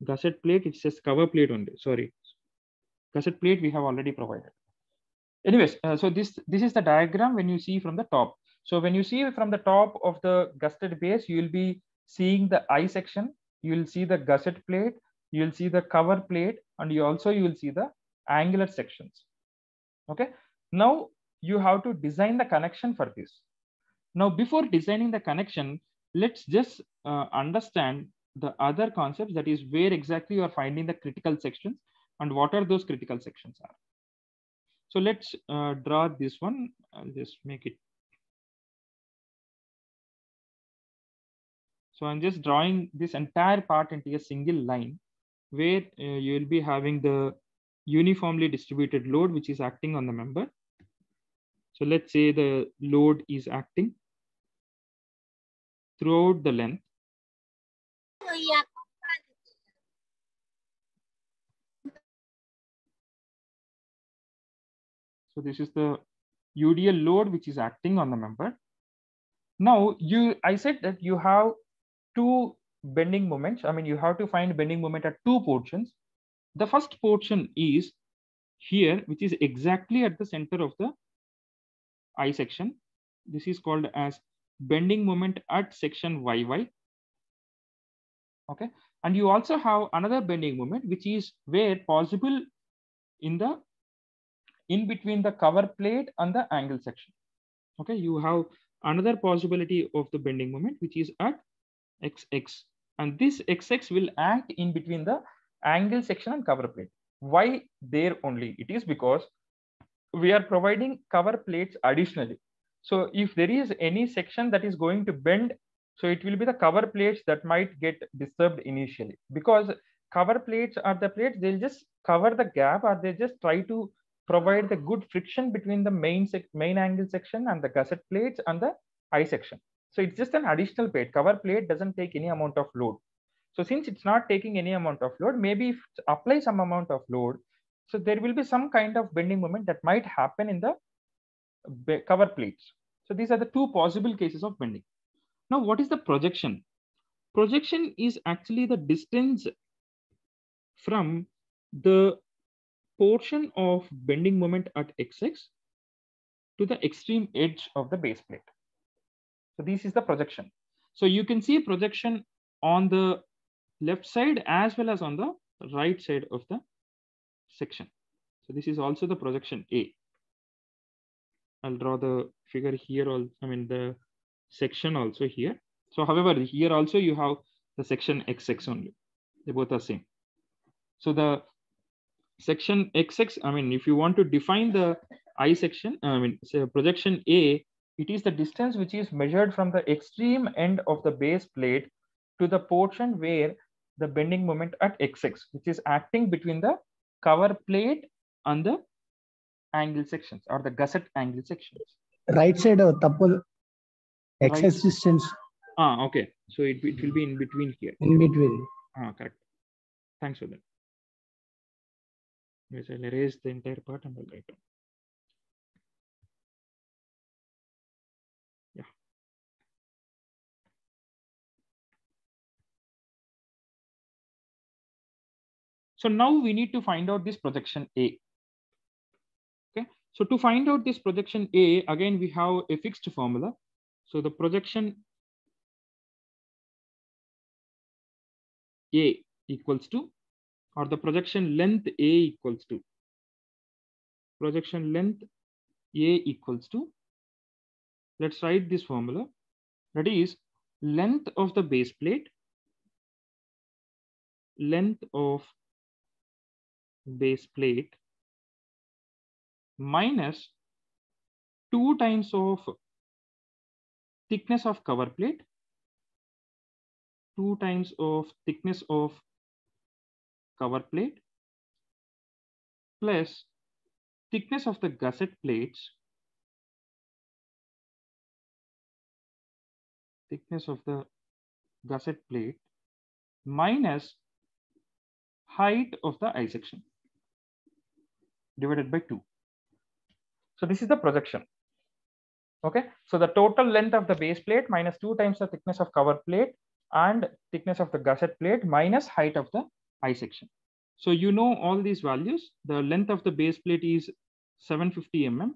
gusset plate, it's just cover plate only. Sorry, gusset plate we have already provided. Anyways, so this is the diagram when you see from the top. So when you see from the top of the gusset base, you will be seeing the I section, you will see the gusset plate, you will see the cover plate, and you will see the angular sections. Okay, now you have to design the connection for this. Now, before designing the connection, let's just understand the other concepts, that is where exactly you are finding the critical sections and what are those critical sections are. So let's draw this one. I'll just make it. So I'm just drawing this entire part into a single line where you will be having the uniformly distributed load, which is acting on the member. So let's say the load is acting throughout the length. So this is the UDL load which is acting on the member. Now I said that you have two bending moments. I mean, you have to find bending moment at two portions. The first portion is here, which is exactly at the center of the I section. This is called as bending moment at section YY. Okay, and you also have another bending moment, which is where possible in between the cover plate and the angle section. Okay, you have another possibility of the bending moment, which is at XX. And this XX will act in between the angle section and cover plate. Why there only? It is because we are providing cover plates additionally. So if there is any section that is going to bend, so it will be the cover plates that might get disturbed initially, because cover plates are the plates, they'll just cover the gap, or they just try to provide the good friction between the main angle section and the gusset plates and the I section. So it's just an additional plate. Cover plate doesn't take any amount of load. So since it's not taking any amount of load, maybe if it applies some amount of load, so there will be some kind of bending moment that might happen in the cover plates. So these are the two possible cases of bending. Now, what is the projection? Projection is actually the distance from the portion of bending moment at XX to the extreme edge of the base plate. So this is the projection. So you can see projection on the left side as well as on the right side of the section. So this is also the projection A. I'll draw the figure here. I mean the section also here. So however, here also you have the section XX only. They both are same. So the section XX, I mean, if you want to define the I section, I mean, say projection A, it is the distance which is measured from the extreme end of the base plate to the portion where the bending moment at XX, which is acting between the cover plate and the angle sections or the gusset angle sections. Right side of tapal excess distance. Okay. So it will be in between here. In between. Correct. Thanks for that. Yes, I'll erase the entire part and I'll write down. Yeah. So now we need to find out this projection A. Okay. So to find out this projection A, again, we have a fixed formula. So the projection A equals to, or the projection length A equals to, projection length A equals to, let's write this formula. That is length of the base plate, length of base plate minus 2 times of thickness of cover plate, 2 times of thickness of cover plate plus thickness of the gusset plates, thickness of the gusset plate minus height of the I section divided by 2. So this is the projection. Okay, so the total length of the base plate minus 2 times the thickness of cover plate and thickness of the gusset plate minus height of the I section. So you know all these values. The length of the base plate is 750 mm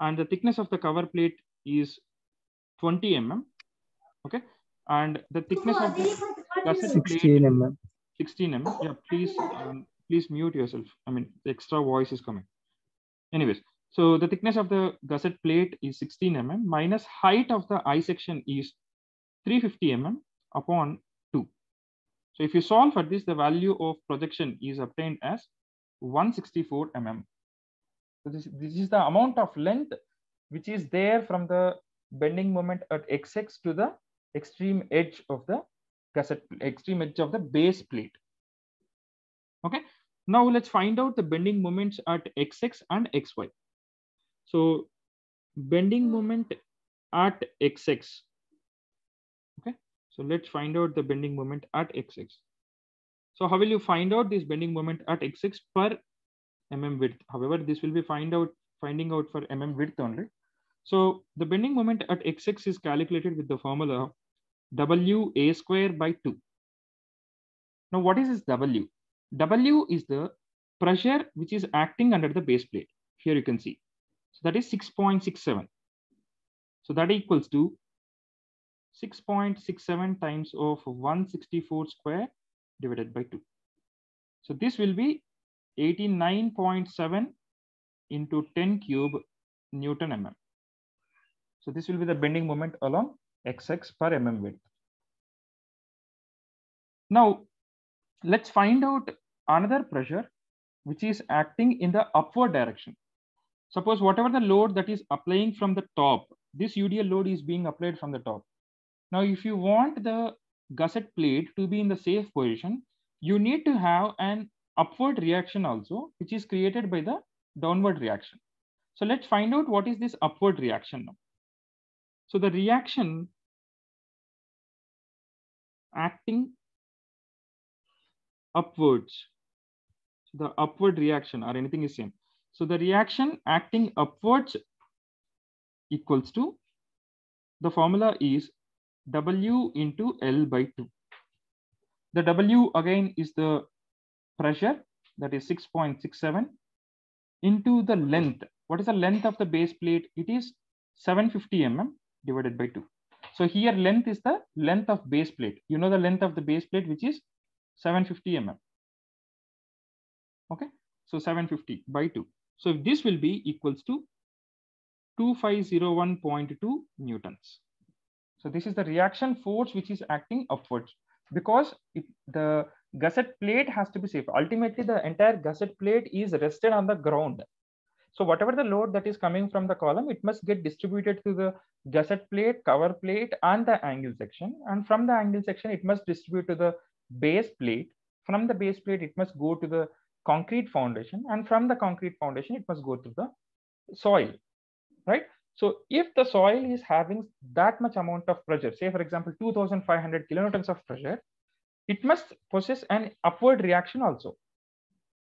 and the thickness of the cover plate is 20 mm. Okay, and the thickness of the gusset 16 plate mm. 16 mm. Yeah, please mute yourself. I mean, the extra voice is coming. Anyways, so the thickness of the gusset plate is 16 mm minus height of the I section is 350 mm upon 2. So if you solve for this, the value of projection is obtained as 164 mm. So this is the amount of length which is there from the bending moment at XX to the extreme edge of the gusset, extreme edge of the base plate. Okay. Now let's find out the bending moments at XX and XY. So bending moment at XX. Okay. So let's find out the bending moment at XX. So how will you find out this bending moment at XX per mm width? However, this will be finding out for mm width only. So the bending moment at XX is calculated with the formula WA square by 2. Now what is this W? W is the pressure which is acting under the base plate. Here you can see. So that is 6.67. So that equals to 6.67 times of 164 square divided by 2. So this will be 89.7 into 10 cube Newton mm. So this will be the bending moment along xx per mm width. Now let's find out another pressure which is acting in the upward direction. Suppose whatever the load that is applying from the top, this UDL load is being applied from the top. Now, if you want the gusset plate to be in the safe position, you need to have an upward reaction also, which is created by the downward reaction. So let's find out what is this upward reaction now. So the reaction acting upwards, so the upward reaction or anything is same. So the reaction acting upwards equals to, the formula is W into L by 2. The W again is the pressure, that is 6.67, into the length. What is the length of the base plate? It is 750 mm divided by 2. So here length is the length of base plate. You know the length of the base plate, which is 750 mm. Okay, so 750 by 2. So this will be equals to 2501.2 newtons. So this is the reaction force which is acting upwards, because the gusset plate has to be safe. Ultimately, the entire gusset plate is rested on the ground. So whatever the load that is coming from the column, it must get distributed to the gusset plate, cover plate, and the angle section. And from the angle section, it must distribute to the base plate. From the base plate, it must go to the concrete foundation. And from the concrete foundation, it must go to the soil, right? So if the soil is having that much amount of pressure, say for example, 2500 kilonewtons of pressure, it must possess an upward reaction also,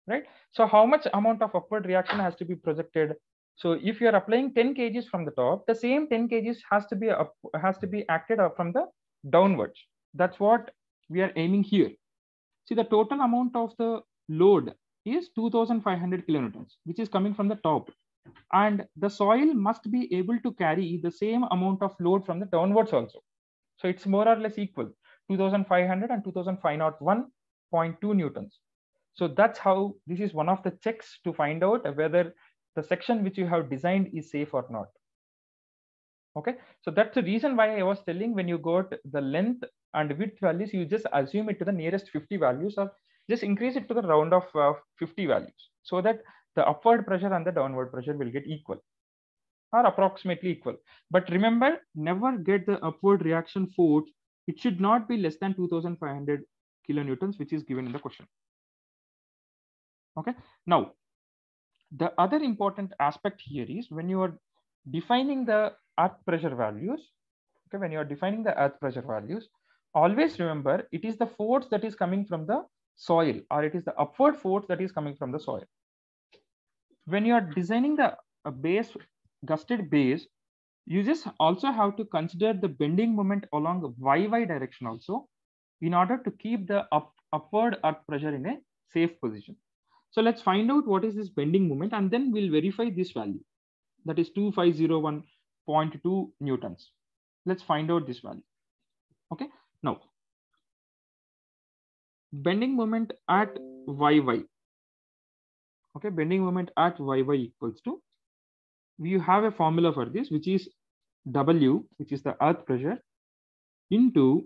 right? So how much amount of upward reaction has to be projected? So if you are applying 10 kgs from the top, the same 10 kgs has to be acted from the downwards. That's what we are aiming here. See, the total amount of the load is 2500 kilonewtons, which is coming from the top. And the soil must be able to carry the same amount of load from the downwards also. So it's more or less equal, 2500 and 2501.2 newtons. So that's how, this is one of the checks to find out whether the section which you have designed is safe or not. Okay, so that's the reason why I was telling, when you got the length and width values, you just assume it to the nearest 50 values, or just increase it to the round of 50 values, so that the upward pressure and the downward pressure will get equal or approximately equal. But remember, never get the upward reaction force. It should not be less than 2500 kilonewtons, which is given in the question. Okay, now the other important aspect here is when you are defining the earth pressure values. Okay, when you are defining the earth pressure values, always remember it is the force that is coming from the soil, or it is the upward force that is coming from the soil. When you are designing the base, gusset base, you just also have to consider the bending moment along the YY direction also, in order to keep the upward earth pressure in a safe position. So let's find out what is this bending moment, and then we'll verify this value, that is 2501.2 newtons. Let's find out this value. Okay, now bending moment at YY. Okay, bending moment at YY equals to, we have a formula for this, which is W, which is the earth pressure, into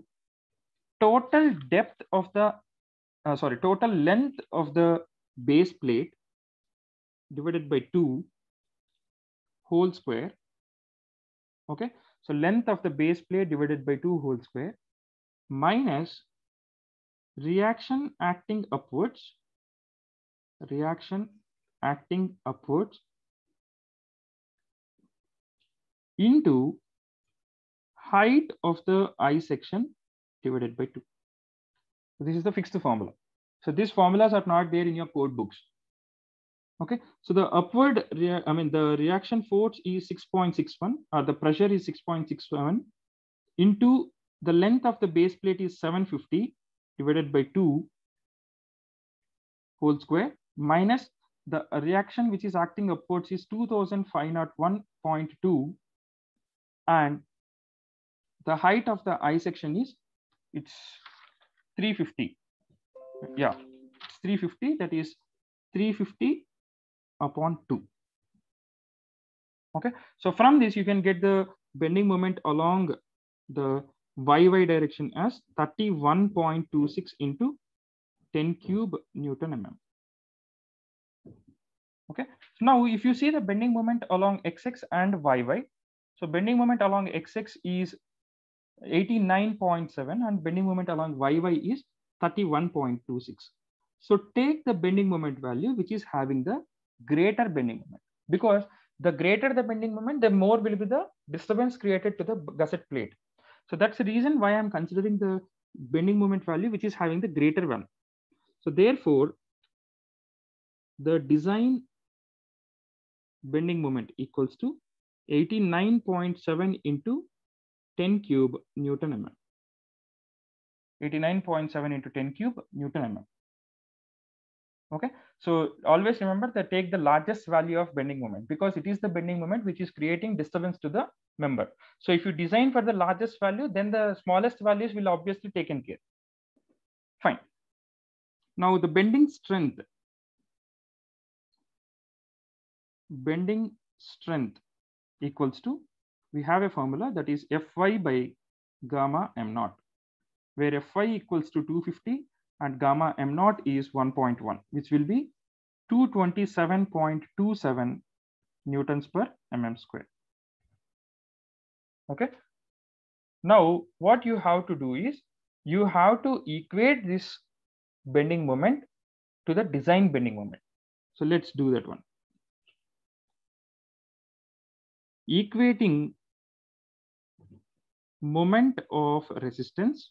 total depth of the, total length of the base plate divided by 2 whole square. Okay, so length of the base plate divided by 2 whole square minus reaction acting upwards, into height of the I section divided by 2. So this is the fixed formula. So these formulas are not there in your code books. Okay, so the upward, the reaction force is 6.61, or the pressure is 6.67, into the length of the base plate is 750 divided by 2 whole square, minus the reaction which is acting upwards is 2501.2, and the height of the I section is, it's 350. Yeah, it's 350, that is 350 upon 2. Okay, so from this you can get the bending moment along the YY direction as 31.26 into 10 cube Newton mm. Okay. Now, if you see the bending moment along XX and YY, so bending moment along XX is 89.7 and bending moment along YY is 31.26. So take the bending moment value which is having the greater bending moment, because the greater the bending moment, the more will be the disturbance created to the gusset plate. So that's the reason why I'm considering the bending moment value which is having the greater one. So therefore, the design bending moment equals to 89.7 into 10 cube Newton mm. 89.7 into 10 cube Newton mm. Okay, so always remember that take the largest value of bending moment, because it is the bending moment which is creating disturbance to the member. So if you design for the largest value, then the smallest values will obviously taken care. Fine. Now the bending strength equals to, we have a formula that is Fy by gamma m naught, where Fy equals to 250 and gamma m naught is 1.1, which will be 227.27 newtons per mm square. Okay. Now what you have to do is you have to equate this bending moment to the design bending moment. So let's do that one. Equating moment of resistance.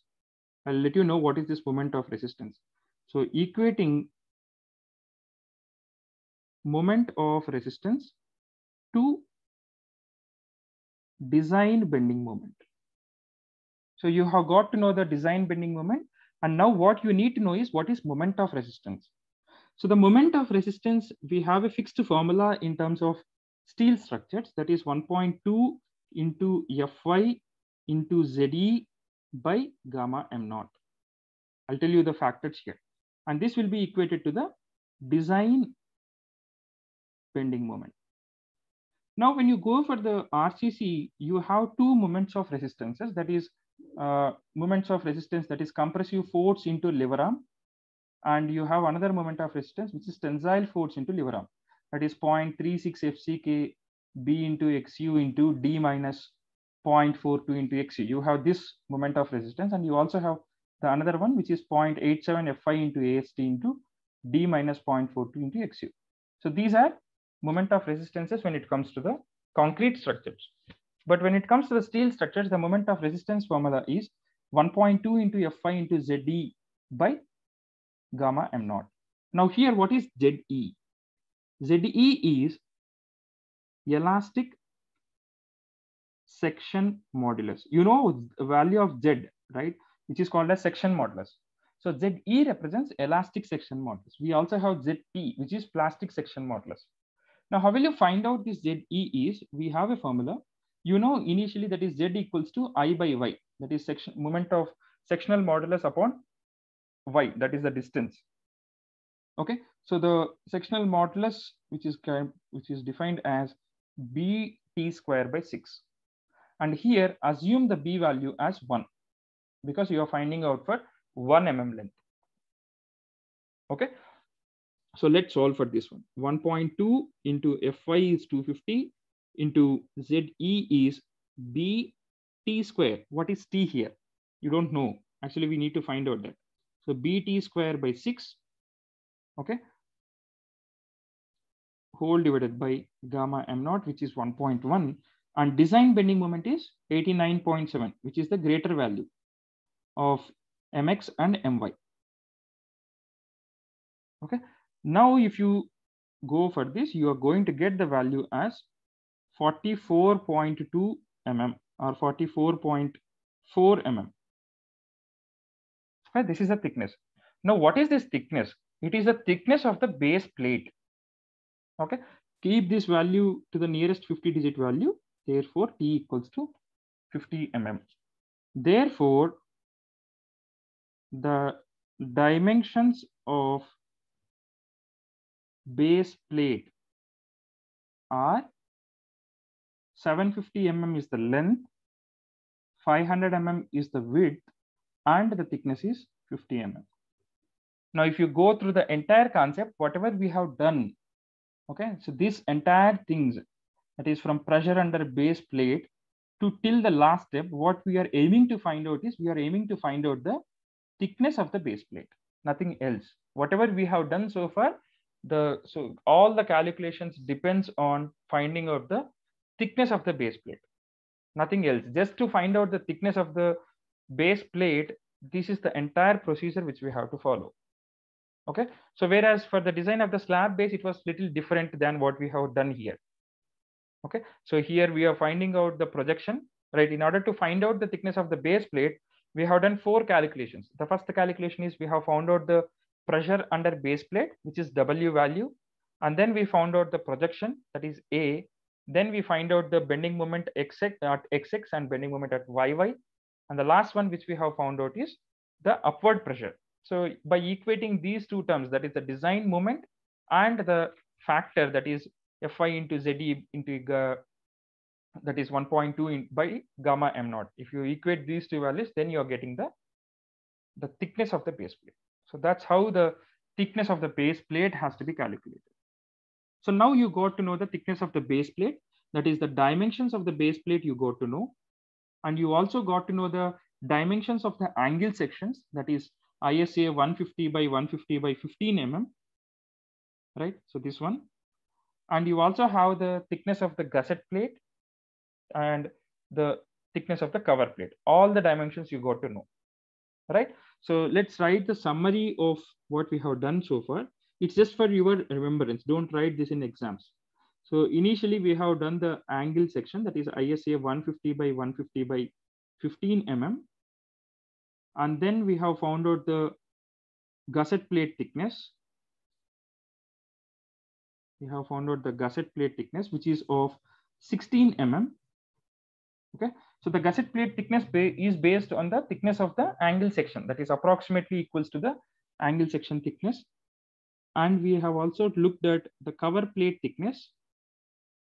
I'll let you know what is this moment of resistance. So equating moment of resistance to design bending moment. So you have got to know the design bending moment. And now what you need to know is what is moment of resistance. So the moment of resistance, we have a fixed formula in terms of steel structures, that is 1.2 into Fy into Ze by gamma m naught. I'll tell you the factors here. And this will be equated to the design bending moment. Now, when you go for the RCC, you have two moments of resistances, that is moments of resistance, that is compressive force into lever arm. And you have another moment of resistance, which is tensile force into lever arm. That is 0.36 FCK B into XU into D minus 0.42 into XU. You have this moment of resistance, and you also have the another one, which is 0.87 Fy into AST into D minus 0.42 into XU. So these are moment of resistances when it comes to the concrete structures. But when it comes to the steel structures, the moment of resistance formula is 1.2 into Fy into Ze by gamma m naught. Now here, what is Ze? Ze is elastic section modulus. You know the value of Z, right? Which is called as section modulus. So Ze represents elastic section modulus. We also have Zp, which is plastic section modulus. Now, how will you find out this Ze is? We have a formula. You know initially that is Z equals to I by Y. That is moment of sectional modulus upon Y. That is the distance. Okay, so the sectional modulus, which is defined as BT square by 6. And here assume the B value as 1, because you are finding out for 1 mm length. Okay, so let's solve for this one. 1.2 into Fy is 250 into Ze is BT square. What is T here? You don't know. Actually, we need to find out that. So BT square by 6. Okay, whole divided by gamma m naught, which is 1.1, and design bending moment is 89.7, which is the greater value of mx and my. Okay, now if you go for this, you are going to get the value as 44.2 mm or 44.4 mm. Okay, this is the thickness. Now, what is this thickness? It is the thickness of the base plate. Okay, keep this value to the nearest 50-digit value. Therefore, T equals to 50 mm. Therefore, the dimensions of base plate are 750 mm is the length, 500 mm is the width, and the thickness is 50 mm. Now, if you go through the entire concept, whatever we have done, okay, so this entire things, that is from pressure under base plate to till the last step, what we are aiming to find out is, we are aiming to find out the thickness of the base plate, nothing else. Whatever we have done so far, so all the calculations depends on finding out the thickness of the base plate, nothing else. Just to find out the thickness of the base plate, this is the entire procedure which we have to follow. Okay, so whereas for the design of the slab base, it was little different than what we have done here. Okay, so here we are finding out the projection, right? In order to find out the thickness of the base plate, we have done 4 calculations. The first calculation is we have found out the pressure under base plate, which is W value. And then we found out the projection, that is A. Then we find out the bending moment XX at XX and bending moment at YY. And the last one which we have found out is the upward pressure. So by equating these two terms, that is the design moment and the factor, that is Fy into Ze into that is 1.2 by gamma m0. If you equate these two values, then you are getting the thickness of the base plate. So that's how the thickness of the base plate has to be calculated. So now you got to know the thickness of the base plate, that is the dimensions of the base plate you got to know. And you also got to know the dimensions of the angle sections, that is ISA 150 by 150 by 15 mm, right? So this one. And you also have the thickness of the gusset plate and the thickness of the cover plate. All the dimensions you got to know, right? So let's write the summary of what we have done so far. It's just for your remembrance. Don't write this in exams. So initially we have done the angle section, that is ISA 150 by 150 by 15 mm. And then we have found out the gusset plate thickness. We have found out the gusset plate thickness, which is of 16 mm. Okay, so the gusset plate thickness is based on the thickness of the angle section, that is approximately equals to the angle section thickness. And we have also looked at the cover plate thickness.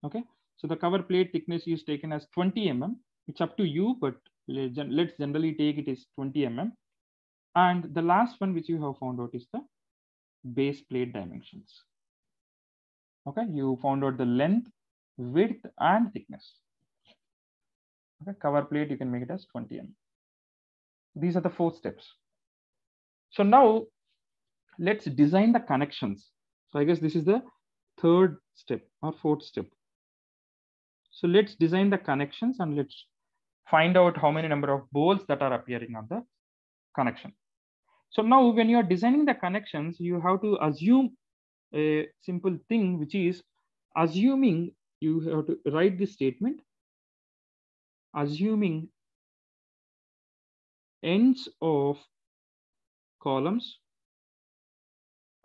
Okay, so the cover plate thickness is taken as 20 mm. It's up to you, but let's generally take it as 20 mm. And the last one which you have found out is the base plate dimensions. Okay, you found out the length, width, and thickness. Okay, cover plate, you can make it as 20 mm. These are the 4 steps. So now let's design the connections. So I guess this is the 3rd step or 4th step. So let's design the connections and let's find out how many number of bolts that are appearing on the connection. So now when you are designing the connections, you have to assume a simple thing, which is assuming, you have to write this statement, assuming ends of columns,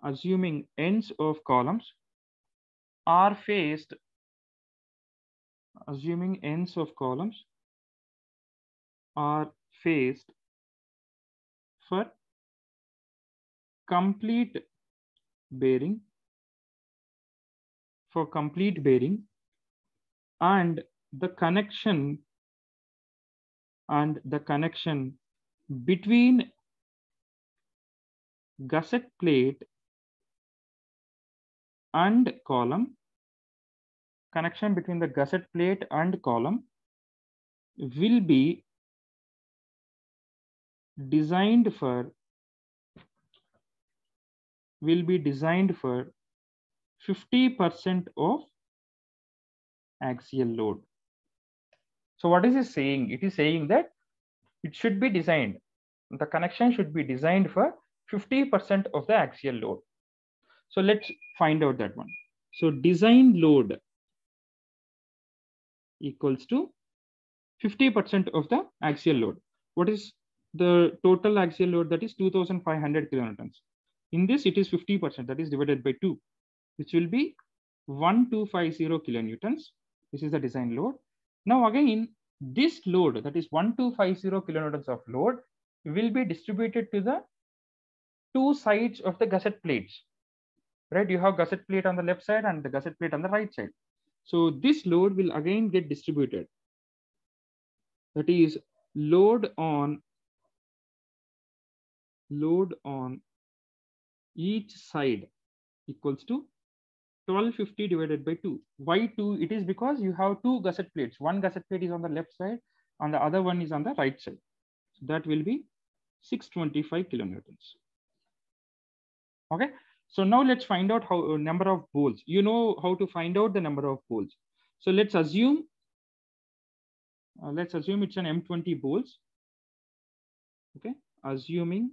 assuming ends of columns are faced, assuming ends of columns are faced for complete bearing, and the connection between gusset plate and column, connection between the gusset plate and column will be designed for 50% of axial load. So what is it saying? It is saying that it should be designed, the connection should be designed for 50% of the axial load. So let's find out that one. So design load equals to 50% of the axial load. What is the total axial load? That is 2500 kilonewtons. In this, it is 50%, that is divided by 2, which will be 1250 kilonewtons. This is the design load. Now again, this load, that is 1250 kilonewtons of load, will be distributed to the 2 sides of the gusset plates, right? You have gusset plate on the left side and the gusset plate on the right side. So this load will again get distributed. That is load on each side equals to 1250 divided by 2. Why 2? It is because you have two gusset plates. One gusset plate is on the left side and the other one is on the right side. So that will be 625 kilonewtons. Okay. So now let's find out how number of bolts. You know how to find out the number of bolts. So let's assume it's an M20 bolts. Okay. Assuming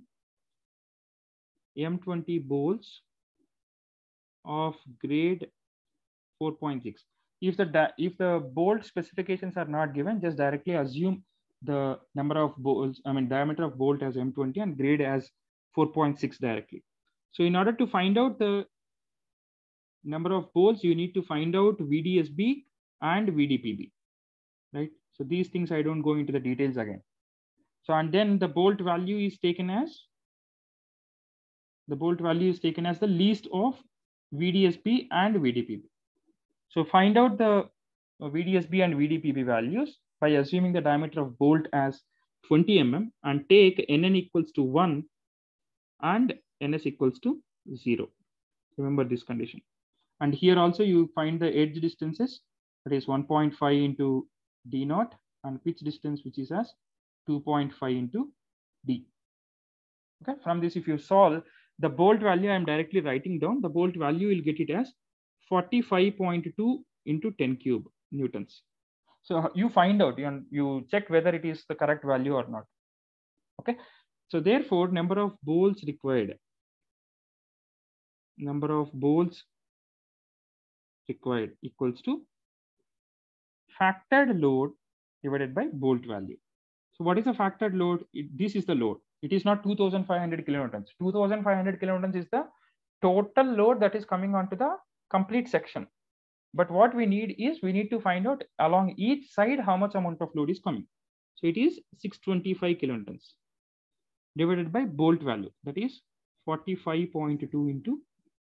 M20 bolts of grade 4.6. If the bolt specifications are not given, just directly assume the number of bolts, diameter of bolt as M20 and grade as 4.6 directly. So in order to find out the number of bolts, you need to find out VDSB and VDPB, right? So these things I don't go into the details again. So and then the bolt value is taken as the least of VDSB and VDPB. So find out the VDSB and VDPB values by assuming the diameter of bolt as 20 mm and take NN equals to 1 and NS equals to 0. Remember this condition. And here also you find the edge distances, that is 1.5 into D naught, and pitch distance, which is as 2.5 into D. Okay, from this, if you solve the bolt value, I'm directly writing down the bolt value, will get it as 45.2 into 10 cube newtons. So you find out and you check whether it is the correct value or not. Okay, so therefore number of bolts required equals to factored load divided by bolt value. So what is the factored load? This is the load. It is not 2500 kilonewtons. 2500 kilonewtons is the total load that is coming onto the complete section. But what we need is we need to find out along each side how much amount of load is coming. So it is 625 kilonewtons divided by bolt value, that is 45.2 into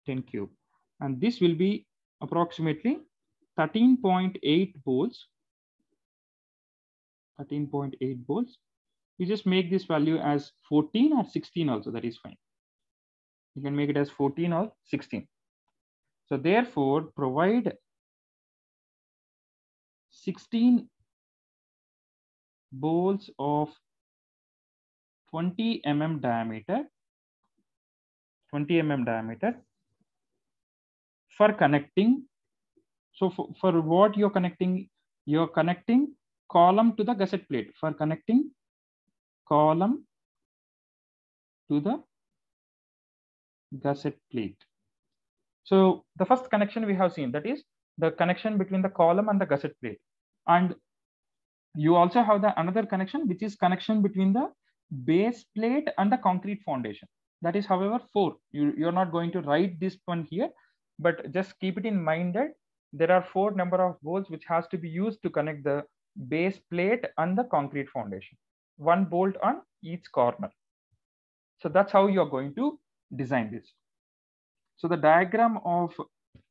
10 cube. And this will be approximately 13.8 bolts. 13.8 bolts. You just make this value as 14 or 16 also, that is fine. You can make it as 14 or 16. So therefore, provide 16 bolts of 20 mm diameter, for connecting. So for what you're connecting column to the gusset plate, for connecting column to the gusset plate. So the first connection we have seen, that is the connection between the column and the gusset plate. And you also have the another connection, which is connection between the base plate and the concrete foundation. That is, however, 4. You're not going to write this one here, but just keep it in mind that there are 4 number of bolts which has to be used to connect the base plate and the concrete foundation. 1 bolt on each corner. So that's how you're going to design this. So the diagram of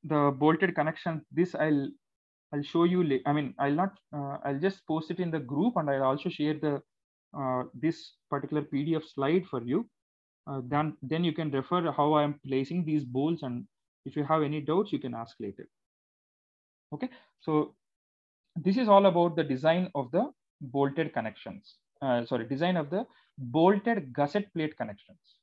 the bolted connection, this I'll show you. I'll just post it in the group, and I'll also share the this particular PDF slide for you. Then you can refer how I am placing these bolts, and if you have any doubts, you can ask later. Okay, so this is all about the design of the bolted connections. Design of the bolted gusset plate connections.